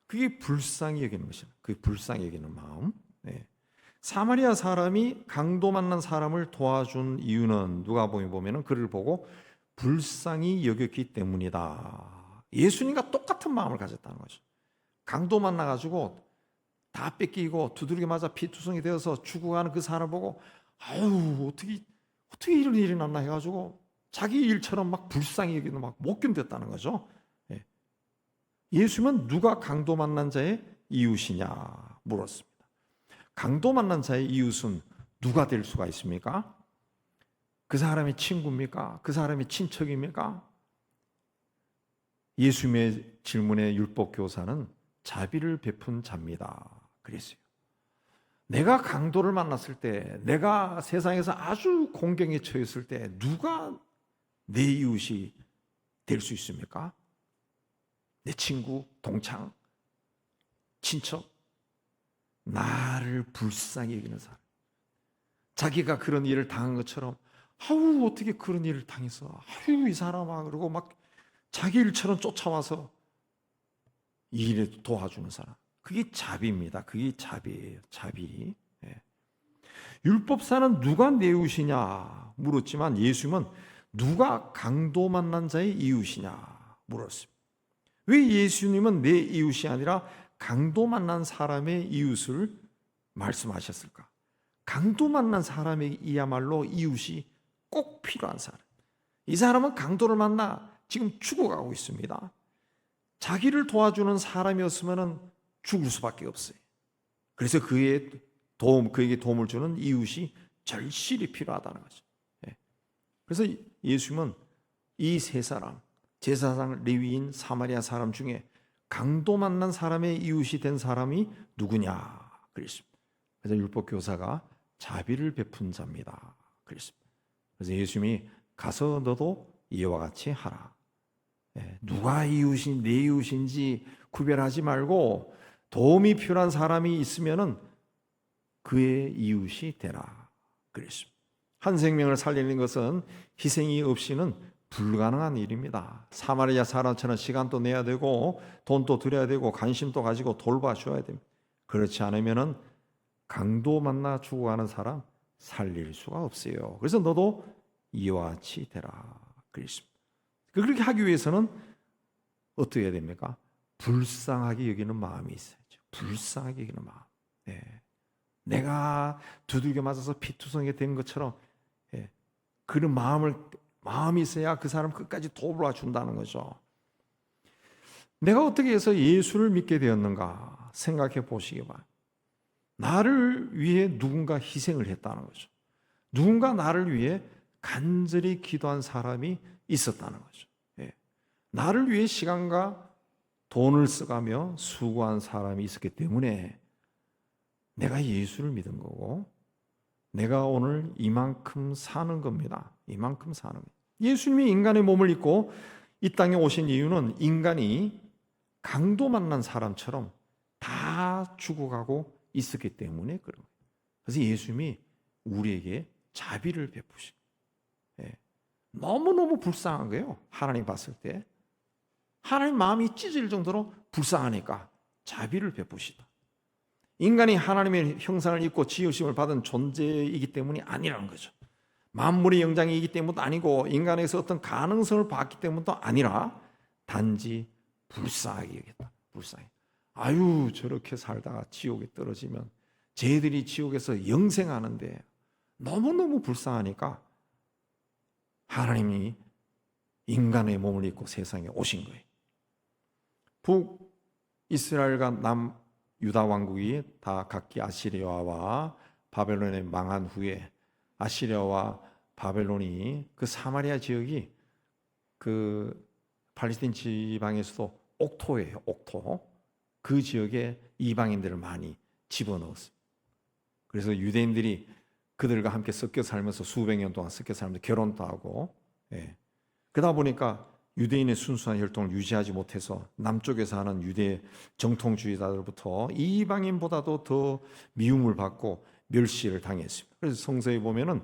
그게 불쌍히 여기는 것이에요. 그게 불쌍히 여기는 마음. 사마리아 사람이 강도 만난 사람을 도와준 이유는 누가복음에 보면은 그를 보고 불쌍히 여겼기 때문이다. 예수님과 똑같은 마음을 가졌다는 거죠. 강도 만나가지고 다 뺏기고 두드리게 맞아 피투성이 되어서 죽어가는 그 사람을 보고 어떻게 이런 일이 났나 해가지고 자기 일처럼 막 불쌍히 여기는 막 못 견뎠다는 거죠. 예수님은 누가 강도 만난 자의 이웃이냐 물었습니다. 강도 만난 자의 이웃은 누가 될 수가 있습니까? 그 사람의 친구입니까? 그 사람의 친척입니까? 예수님의 질문에 율법 교사는 자비를 베푼 자입니다. 그랬어요. 내가 강도를 만났을 때, 내가 세상에서 아주 공경에 처했을 때 누가 내 이웃이 될 수 있습니까? 내 친구, 동창, 친척, 나를 불쌍히 여기는 사람. 자기가 그런 일을 당한 것처럼 어떻게 그런 일을 당했어? 이 사람아. 그러고 막 자기 일처럼 쫓아와서 이 일에 도와주는 사람. 그게 자비입니다. 그게 자비예요. 자비. 율법사는 누가 내 이웃이냐 물었지만 예수님은 누가 강도 만난 자의 이웃이냐 물었습니다. 왜 예수님은 내 이웃이 아니라 강도 만난 사람의 이웃을 말씀하셨을까? 강도 만난 사람이야말로 이웃이 꼭 필요한 사람. 이 사람은 강도를 만나 지금 죽어가고 있습니다. 자기를 도와주는 사람이었으면 죽을 수밖에 없어요. 그래서 그에게 도움을 주는 이웃이 절실히 필요하다는 거죠. 그래서 예수님은 이 세 사람, 제사장, 레위인, 사마리아 사람 중에 강도 만난 사람의 이웃이 된 사람이 누구냐 그랬습니다. 그래서 율법 교사가 자비를 베푼 자입니다. 그랬습니다. 그래서 예수님이 가서 너도 이와 같이 하라. 누가 이웃이 내 이웃인지 구별하지 말고 도움이 필요한 사람이 있으면은 그의 이웃이 되라 그랬습니다. 한 생명을 살리는 것은 희생이 없이는 불가능한 일입니다. 사마리아 사람처럼 시간도 내야 되고 돈도 들여야 되고 관심도 가지고 돌봐줘야 됩니다. 그렇지 않으면은 강도 만나 죽어가는 사람 살릴 수가 없어요. 그래서 너도 이와 같이 되라 그랬습니다. 그렇게 하기 위해서는 어떻게 해야 됩니까? 불쌍하게 여기는 마음이 있어야죠. 불쌍하게 여기는 마음. 네. 내가 두들겨 맞아서 피투성이가 된 것처럼 그런 마음이 있어야 그 사람 끝까지 돌봐준다는 거죠. 내가 어떻게 해서 예수를 믿게 되었는가 생각해 보시기 바랍니다. 나를 위해 누군가 희생을 했다는 거죠. 누군가 나를 위해 간절히 기도한 사람이 있었다는 거죠. 나를 위해 시간과 돈을 써가며 수고한 사람이 있었기 때문에 내가 예수를 믿은 거고 내가 오늘 이만큼 사는 겁니다. 이만큼 사는 겁니다. 예수님이 인간의 몸을 입고 이 땅에 오신 이유는 인간이 강도 만난 사람처럼 다 죽어가고 있었기 때문에 그런 거예요. 그래서 예수님이 우리에게 자비를 베푸신 거예요. 너무너무 불쌍한 거예요. 하나님 봤을 때. 하나님 마음이 찢어질 정도로 불쌍하니까 자비를 베푸시다. 인간이 하나님의 형상을 입고 지으심을 받은 존재이기 때문이 아니라는 거죠. 만물의 영장이기 때문도 아니고 인간에서 어떤 가능성을 봤기 때문도 아니라 단지 불쌍하게 여겼다. 불쌍해. 아유 저렇게 살다가 지옥에 떨어지면 쟤들이 지옥에서 영생하는데 너무너무 불쌍하니까 하나님이 인간의 몸을 입고 세상에 오신 거예요. 북이스라엘과 남유다 왕국이 다 각기 아시리아와 바벨론에 망한 후에 아시리아와 바벨론이 그 사마리아 지역이 그 팔레스틴 지방에서도 옥토예요. 옥토. 그 지역에 이방인들을 많이 집어넣었습니다. 그래서 유대인들이 그들과 함께 섞여 살면서 수백 년 동안 섞여 살면서 결혼도 하고 그러다 보니까 유대인의 순수한 혈통을 유지하지 못해서 남쪽에서 하는 유대 정통주의자들부터 이방인보다도 더 미움을 받고 멸시를 당했습니다. 그래서 성서에 보면은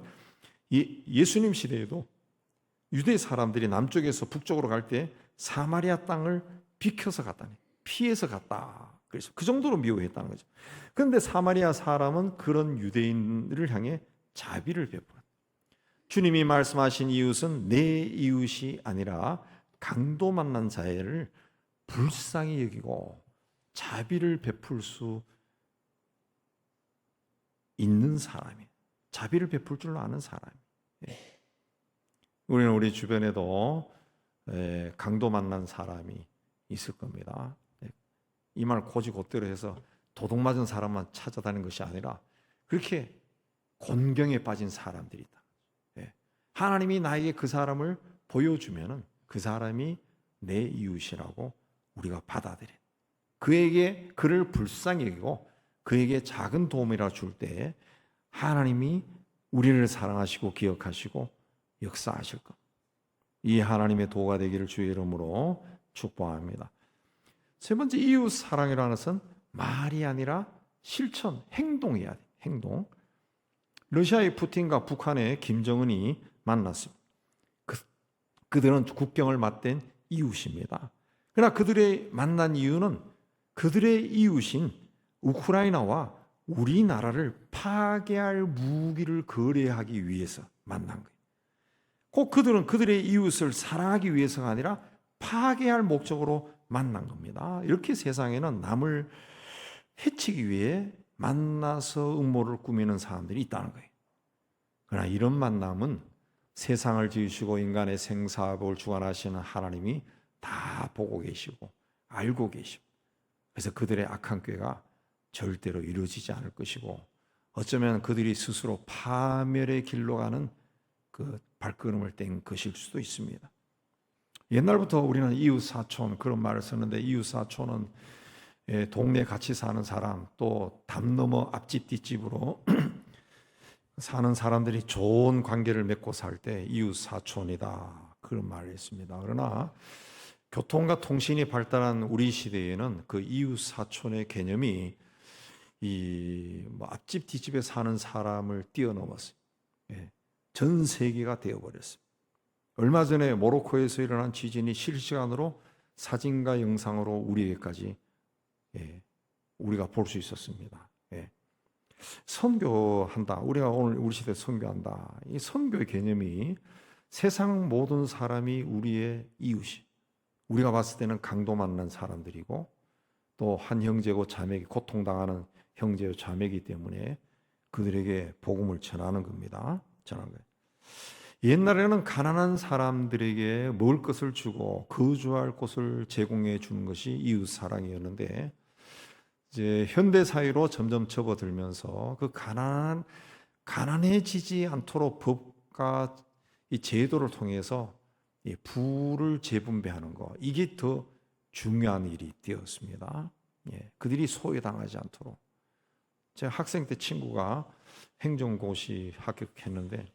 예수님 시대에도 유대 사람들이 남쪽에서 북쪽으로 갈 때 사마리아 땅을 비켜서 갔다니 피해서 갔다. 그래서 그 정도로 미워했다는 거죠. 그런데 사마리아 사람은 그런 유대인을 향해 자비를 베풀었다. 주님이 말씀하신 이웃은 내 이웃이 아니라 강도 만난 자를 불쌍히 여기고 자비를 베풀 수 있는 사람이, 자비를 베풀 줄 아는 사람이. 우리는 우리 주변에도 강도 만난 사람이 있을 겁니다. 이 말 고지곧대로 해서 도둑 맞은 사람만 찾아다니는 것이 아니라 그렇게 곤경에 빠진 사람들이 있다. 하나님이 나에게 그 사람을 보여주면은 그 사람이 내 이웃이라고 우리가 받아들여. 그에게 그를 불쌍히 여기고 그에게 작은 도움이라 줄 때 하나님이 우리를 사랑하시고 기억하시고 역사하실 것. 이 하나님의 도가 되기를 주의 이름으로 축복합니다. 세 번째, 이웃 사랑이라는 것은 말이 아니라 실천, 행동이야 돼. 행동. 러시아의 푸틴과 북한의 김정은이 만났습니다. 그들은 국경을 맞댄 이웃입니다. 그러나 그들의 만난 이유는 그들의 이웃인 우크라이나와 우리나라를 파괴할 무기를 거래하기 위해서 만난 거예요. 꼭 그들은 그들의 이웃을 사랑하기 위해서가 아니라 파괴할 목적으로 만난 겁니다. 이렇게 세상에는 남을 해치기 위해 만나서 음모를 꾸미는 사람들이 있다는 거예요. 그러나 이런 만남은 세상을 지으시고 인간의 생사복을 주관하시는 하나님이 다 보고 계시고 알고 계시고 그래서 그들의 악한 꾀가 절대로 이루어지지 않을 것이고 어쩌면 그들이 스스로 파멸의 길로 가는 그 발걸음을 뗀 것일 수도 있습니다. 옛날부터 우리는 이웃사촌 그런 말을 썼는데 이웃사촌은 동네 같이 사는 사람 또 담 넘어 앞집 뒷집으로 사는 사람들이 좋은 관계를 맺고 살 때 이웃사촌이다 그런 말을 했습니다. 그러나 교통과 통신이 발달한 우리 시대에는 그 이웃 사촌의 개념이 뭐 앞집 뒷집에 사는 사람을 뛰어넘었어요. 예, 전 세계가 되어버렸어요. 얼마 전에 모로코에서 일어난 지진이 실시간으로 사진과 영상으로 우리에게까지 우리가 볼 수 있었습니다. 선교한다. 우리가 오늘 우리 시대에 선교한다. 이 선교의 개념이 세상 모든 사람이 우리의 이웃이, 우리가 봤을 때는 강도 만난 사람들이고 또 한 형제고 자매기, 고통당하는 형제요 자매이기 때문에 그들에게 복음을 전하는 겁니다. 전하는 거예요. 옛날에는 가난한 사람들에게 먹을 것을 주고 거주할 곳을 제공해 주는 것이 이웃 사랑이었는데, 이제 현대 사회로 점점 접어들면서 그 가난해지지 않도록 법과 이 제도를 통해서 이 부를 재분배하는 거, 이게 더 중요한 일이 되었습니다. 그들이 소외당하지 않도록. 제가 학생 때 친구가 행정고시 합격했는데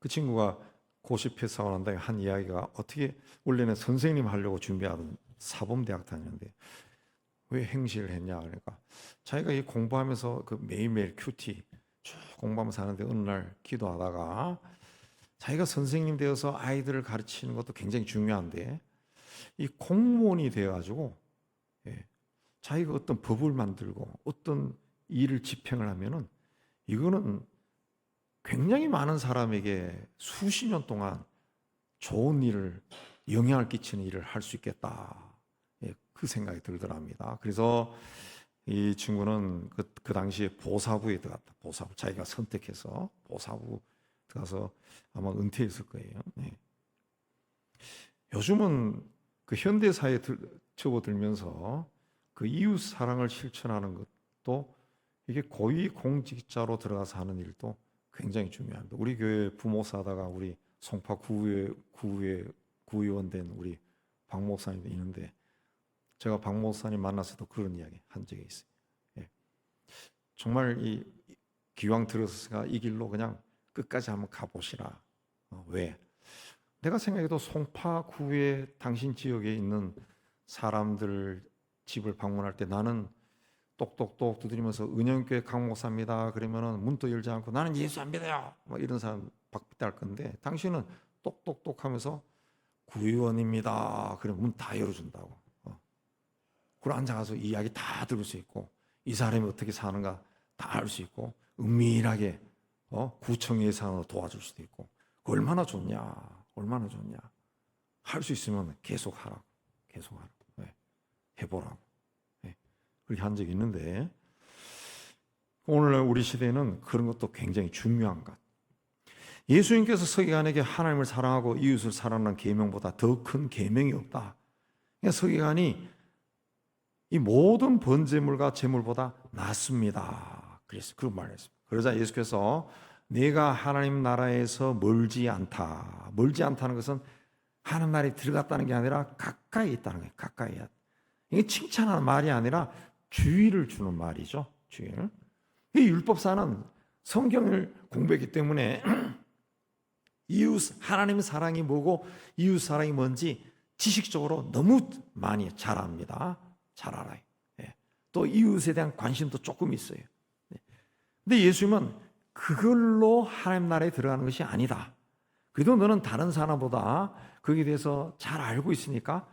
그 친구가 고시 패스하고 난 다음에 한 이야기가, 어떻게 원래는 선생님 하려고 준비하던 사범대학 다녔는데 왜 행시를 했냐, 그러니까 자기가 이 공부하면서 그 매일매일 큐티 쭉 공부하면서 하는데 어느 날 기도하다가 자기가 선생님 되어서 아이들을 가르치는 것도 굉장히 중요한데 이 공무원이 되어가지고 자기가 어떤 법을 만들고 어떤 일을 집행을 하면은 이거는 굉장히 많은 사람에게 수십 년 동안 좋은 일을, 영향을 끼치는 일을 할 수 있겠다. 그 생각이 들더랍니다. 그래서 이 친구는 그 당시에 보사부에 들어갔다. 보사부, 자기가 선택해서 보사부 들어가서 아마 은퇴했을 거예요. 요즘은 그 현대 사회에 접어들면서 그 이웃 사랑을 실천하는 것도, 이게 고위 공직자로 들어가서 하는 일도 굉장히 중요합니다. 우리 교회 부목사다가 우리 송파 구의원 된 우리 박 목사님도 있는데, 제가 박 목사님 만나서도 그런 이야기 한 적이 있어요. 정말 이 기왕 들어서가 이 길로 그냥 끝까지 한번 가보시라. 왜? 내가 생각해도 송파 구의 당신 지역에 있는 사람들 집을 방문할 때 나는 똑똑똑 두드리면서 은영교회 강 목사입니다. 그러면은 문도 열지 않고 나는 예수 안 믿어요. 뭐 이런 사람 박탈 건데, 당신은 똑똑똑 하면서 구의원입니다. 그러면 문 다 열어준다고. 그리고 앉아가서 이야기 다 들을 수 있고 이 사람이 어떻게 사는가 다 알 수 있고 은밀하게 구청 예산으로 도와줄 수도 있고, 얼마나 좋냐, 얼마나 좋냐. 할 수 있으면 계속 하라고, 계속 하라고, 해보라고. 그렇게 한 적이 있는데, 오늘날 우리 시대에는 그런 것도 굉장히 중요한 것. 예수님께서 서기관에게 하나님을 사랑하고 이웃을 사랑하는 계명보다 더 큰 계명이 없다. 그러니까 서기관이 이 모든 번제물과 제물보다 낫습니다. 그래서 그런 말을 했습니다. 그러자 예수께서 내가 하나님 나라에서 멀지 않다. 멀지 않다는 것은 하나님 나라에 들어갔다는 게 아니라 가까이 있다는 거예요. 가까이. 이게 칭찬하는 말이 아니라 주의를 주는 말이죠. 주의를. 이 율법사는 성경을 공부했기 때문에 이웃, 하나님 사랑이 뭐고 이웃 사랑이 뭔지 지식적으로 너무 많이 잘 압니다. 잘 알아요. 또 이웃에 대한 관심도 조금 있어요. 근데 예수님은 그걸로 하나님 나라에 들어가는 것이 아니다. 그래도 너는 다른 사람보다 거기에 대해서 잘 알고 있으니까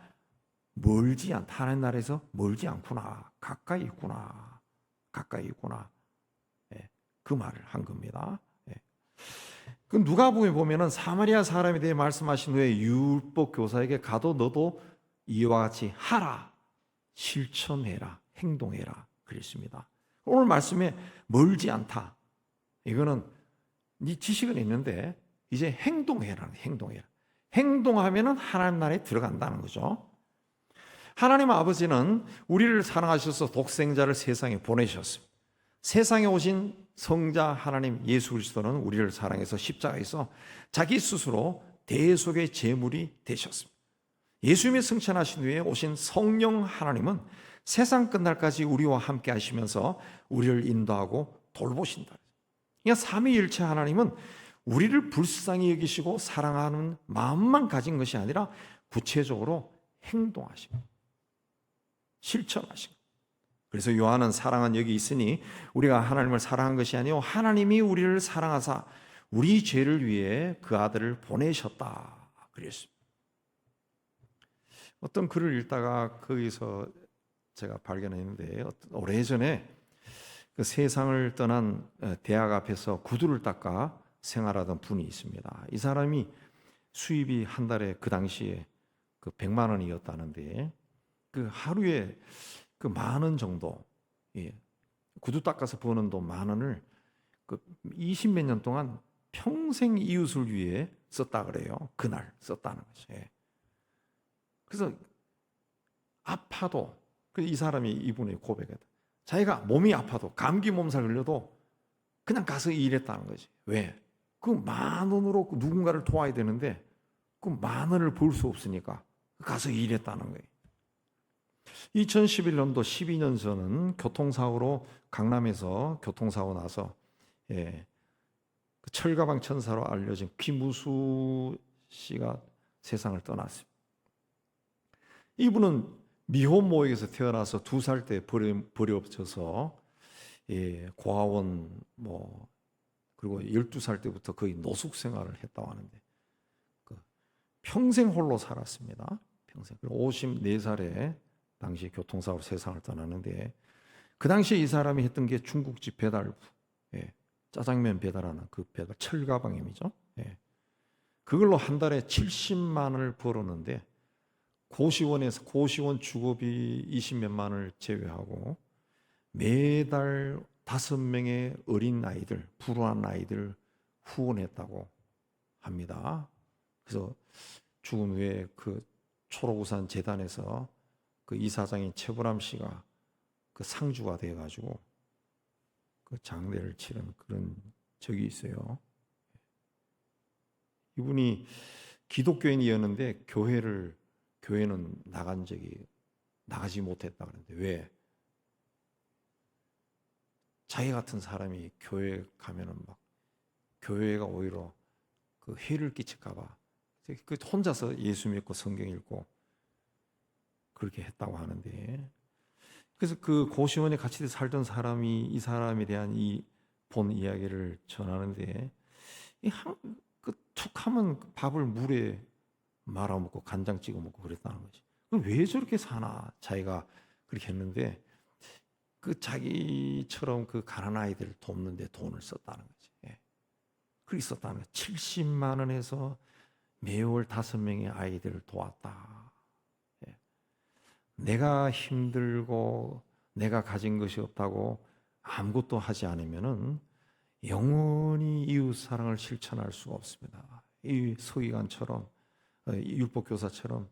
멀지 않다. 하나님 나라에서 멀지 않구나. 가까이 있구나. 가까이 있구나. 그 말을 한 겁니다. 그 누가복음에 보면은 사마리아 사람에 대해 말씀하신 후에 율법 교사에게 가도 너도 이와 같이 하라. 실천해라. 행동해라. 그랬습니다. 오늘 말씀에 멀지 않다. 이거는 네 지식은 있는데 이제 행동해라. 행동해라. 행동하면은 하나님 나라에 들어간다는 거죠. 하나님 아버지는 우리를 사랑하셔서 독생자를 세상에 보내셨습니다. 세상에 오신 성자 하나님 예수 그리스도는 우리를 사랑해서 십자가에서 자기 스스로 대속의 제물이 되셨습니다. 예수님이 승천하신 후에 오신 성령 하나님은 세상 끝날까지 우리와 함께 하시면서 우리를 인도하고 돌보신다. 그러니까 삼위일체 하나님은 우리를 불쌍히 여기시고 사랑하는 마음만 가진 것이 아니라 구체적으로 행동하시고 실천하시고. 그래서 요한은 사랑은 여기 있으니 우리가 하나님을 사랑한 것이 아니요 하나님이 우리를 사랑하사 우리 죄를 위해 그 아들을 보내셨다 그랬습니다. 어떤 글을 읽다가 거기서 제가 발견했는데, 오래전에 그 세상을 떠난 대학 앞에서 구두를 닦아 생활하던 분이 있습니다. 이 사람이 수입이 한 달에 그 당시에 그 100만 원이었다는데, 그 하루에 그 10,000원 정도, 구두 닦아서 버는 돈 10,000원을 그 20몇 년 동안 평생 이웃을 위해 썼다 그래요. 그날 썼다는 거죠. 그래서 아파도, 이 사람이 이분의 고백이다. 자기가 몸이 아파도, 감기 몸살 걸려도 그냥 가서 일했다는 거지. 왜? 그 10,000원으로 누군가를 도와야 되는데 그 10,000원을 벌 수 없으니까 가서 일했다는 거예요. 2011년도 12년 전은 교통사고로, 강남에서 교통사고 나서 그 철가방 천사로 알려진 김무수 씨가 세상을 떠났습니다. 이분은 미혼모에게서 태어나서 2살 때 버려져서 고아원 그리고 12살 때부터 거의 노숙 생활을 했다고 하는데, 평생 홀로 살았습니다. 평생. 54살에 당시 교통사고로 세상을 떠나는데, 그 당시에 이 사람이 했던 게 중국집 배달, 짜장면 배달하는 그 배달, 철가방임이죠. 그걸로 한 달에 70만 원을 벌었는데, 고시원 주거비 20몇만 원을 제외하고 매달 5명의 어린 아이들, 불우한 아이들 후원했다고 합니다. 그래서 죽은 후에 그 초록우산 재단에서 그 이사장인 최보람 씨가 그 상주가 돼가지고 그 장례를 치른 그런 적이 있어요. 이분이 기독교인이었는데 교회는 나가지 못했다 그러는데, 왜? 자기 같은 사람이 교회 가면은 막 교회가 오히려 그 해를 끼칠까봐 그 혼자서 예수 믿고 성경 읽고 그렇게 했다고 하는데, 그래서 그 고시원에 같이 살던 사람이 이 사람에 대한 본 이야기를 전하는데, 툭 하면 밥을 물에 말아 먹고 간장 찍어 먹고 그랬다는 거지. 왜 저렇게 사나? 자기가 그렇게 했는데, 그 자기처럼 그 가난한 아이들을 돕는 데 돈을 썼다는 거지. 그렇게 썼다는 거지. 70만 원에서 매월 5명의 아이들을 도왔다. 내가 힘들고 내가 가진 것이 없다고 아무것도 하지 않으면은 영원히 이웃 사랑을 실천할 수가 없습니다. 이 서기관처럼, 율법교사처럼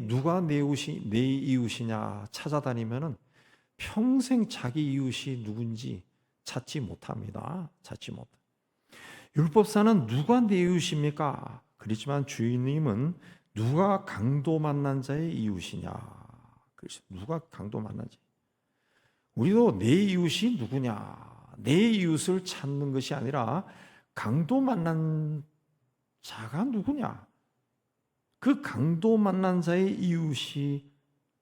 누가 내 이웃이냐 찾아다니면은 평생 자기 이웃이 누군지 찾지 못합니다. 율법사는 누가 내 이웃입니까? 그렇지만 주인님은 누가 강도 만난 자의 이웃이냐? 그래서 누가 강도 만난 자? 우리도 내 이웃이 누구냐? 내 이웃을 찾는 것이 아니라 강도 만난 자가 누구냐? 그 강도 만난 자의 이웃이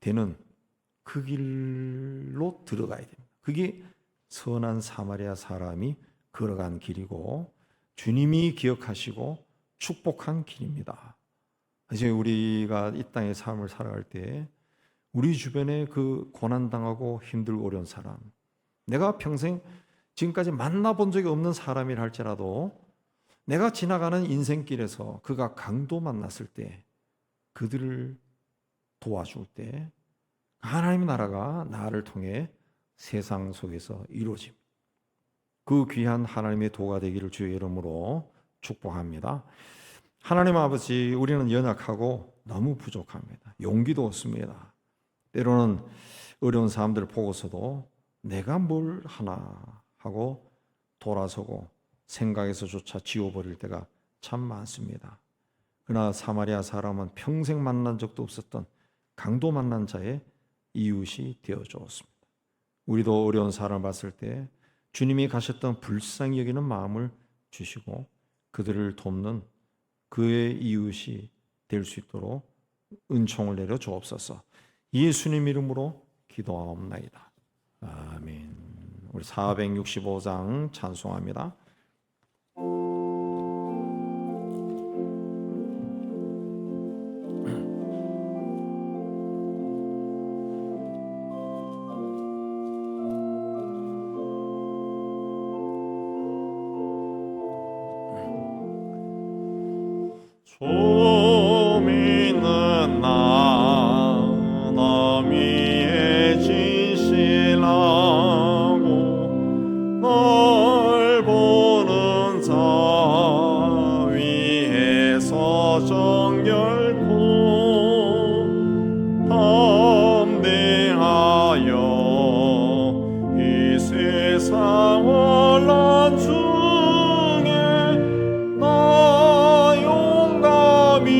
되는 그 길로 들어가야 됩니다. 그게 선한 사마리아 사람이 걸어간 길이고 주님이 기억하시고 축복한 길입니다. 이제 우리가 이 땅의 삶을 살아갈 때 우리 주변에 그 고난당하고 힘들고 어려운 사람, 내가 평생 지금까지 만나본 적이 없는 사람이라 할지라도 내가 지나가는 인생길에서 그가 강도 만났을 때, 그들을 도와줄 때 하나님의 나라가 나를 통해 세상 속에서 이루어집니다. 그 귀한 하나님의 도가 되기를 주의 이름으로 축복합니다. 하나님 아버지, 우리는 연약하고 너무 부족합니다. 용기도 없습니다. 때로는 어려운 사람들을 보고서도 내가 뭘 하나 하고 돌아서고 생각에서조차 지워버릴 때가 참 많습니다. 그러나 사마리아 사람은 평생 만난 적도 없었던 강도 만난 자의 이웃이 되어주었습니다. 우리도 어려운 사람을 봤을 때 주님이 가셨던 불쌍히 여기는 마음을 주시고 그들을 돕는 그의 이웃이 될 수 있도록 은총을 내려 주옵소서. 예수님 이름으로 기도하옵나이다. 아멘. 우리 465장 찬송합니다. 좀 있는 나 너미의 진실하고 널 보는 자 위에서 정결코 담대하여 이 세상 혼란 중에 나 용감히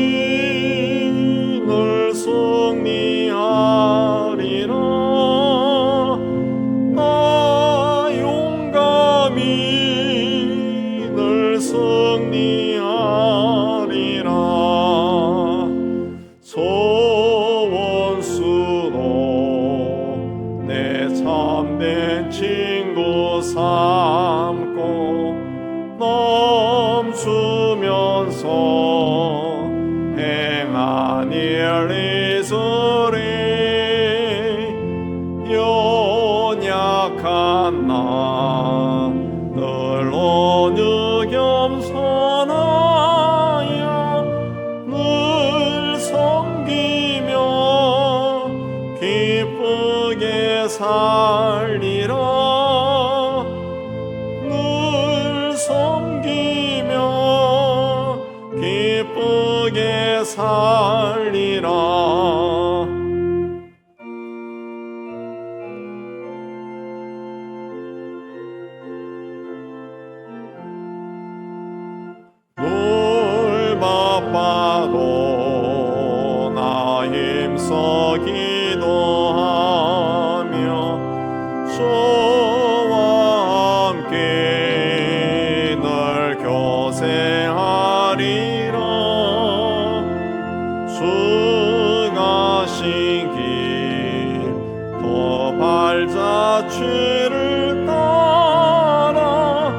늘 승리하리라. 나 용감히 늘 승리하리라. 소원수도 내 참된 친구 삼고 넘주면서 행한 일 잊으리. 연약한 나 늘 어느 겸손하여 늘 섬기며 기쁘게 살리라. 늘 섬기며 기쁘게 살리라. 늘 바빠도 나 힘써 기도하며 주와 함께 늘 교생하리라. 주 가신 길 더 발자 주를 따라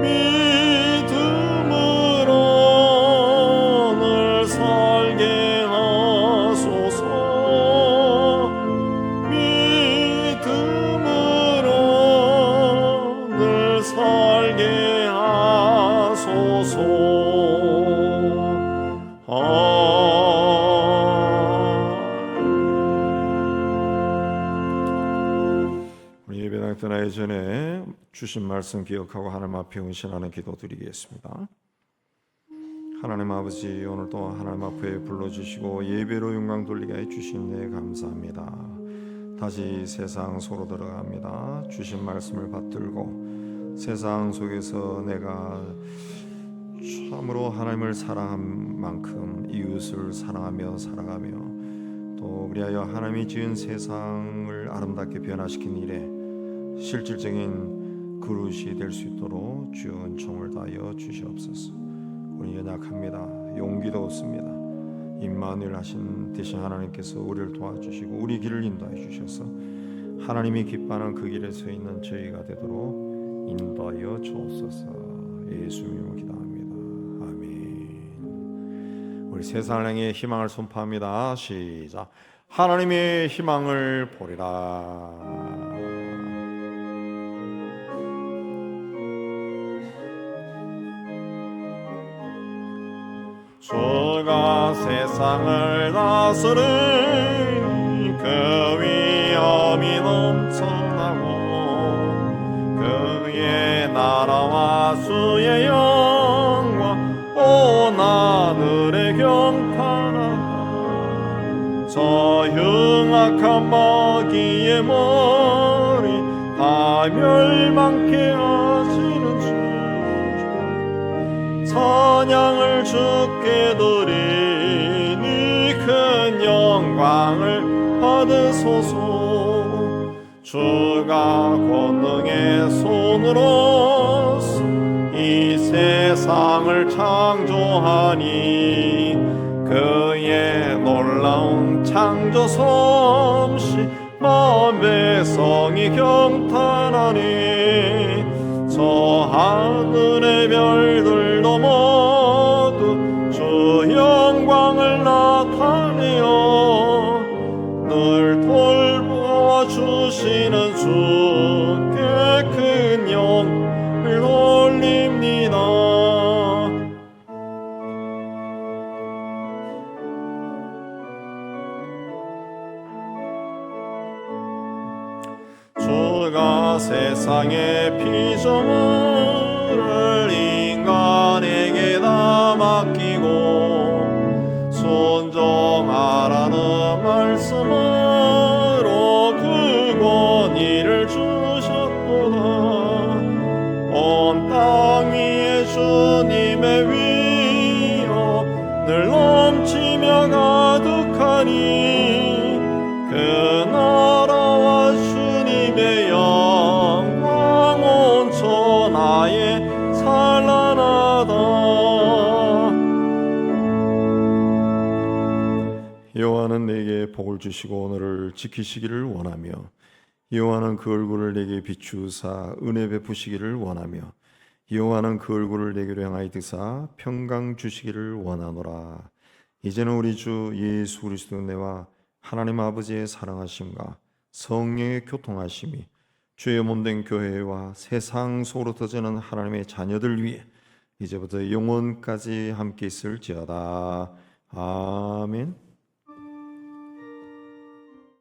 믿음으로 늘 살게 하소서. 믿음으로 늘 살게 하소서. 우리 예배당 떠나기 전에 주신 말씀 기억하고 하나님 앞에 헌신하는 기도 드리겠습니다. 하나님 아버지, 오늘도 하나님 앞에 불러주시고 예배로 영광 돌리게 해주신 데 감사합니다. 다시 세상 속으로 들어갑니다. 주신 말씀을 받들고 세상 속에서 내가 참으로 하나님을 사랑한 만큼 이웃을 사랑하며 살아가며 또 그리하여 하나님이 지은 세상을 아름답게 변화시킨 일에 실질적인 그릇이 될 수 있도록 주의 은총을 다하여 주시옵소서. 우리 연약합니다. 용기도 없습니다. 임마누엘 하신 대신 하나님께서 우리를 도와주시고 우리 길을 인도해 주셔서 하나님이 기뻐하는 그 길에 서 있는 저희가 되도록 인도하여 주옵소서. 예수님으로 기도합니다. 아멘. 우리 세상을 향해 희망을 선포합니다. 시작. 하나님의 희망을 보리라. 주가 세상을 다스리니 그 위엄이 넘쳐나고 그의 나라와 주의 영광 온 하늘에 경탄하다. 저 흉악한 마귀의 머리 다 멸망케 하시는 주 찬양을 주께 드리니 큰 영광을 받으소서. 주가 권능의 손으로 이 이 세상을 창조하니 그의 놀라운 창조 솜씨 만배 성이 경탄하니 저 하늘의 별들도 모두 주 영광을 나타내어 늘 돌보아 주시는 주께 큰 영을 올립니다. 주가 세상의 피조물을 인간에게 다 맡기고 순종하라는 말씀으로 그 권위를 주셨도다. 온 땅 위에 주님의 위엄 늘 넘치며 가득하니 그 나라와 주님의 영광 온 천하에 찬란하다. 여호와는 내게 복을 주시고 오늘을 지키시기를 원하며 여호와는 그 얼굴을 내게 비추사 은혜 베푸시기를 원하며 여호와는 그 얼굴을 내게로 향하여 드사 평강 주시기를 원하노라. 이제는 우리 주 예수 그리스도 은혜와 하나님 아버지의 사랑하심과 성령의 교통하심이 주의 몸된 교회와 세상 속으로 터지는 하나님의 자녀들 위해 이제부터 영원까지 함께 있을지어다. 아멘.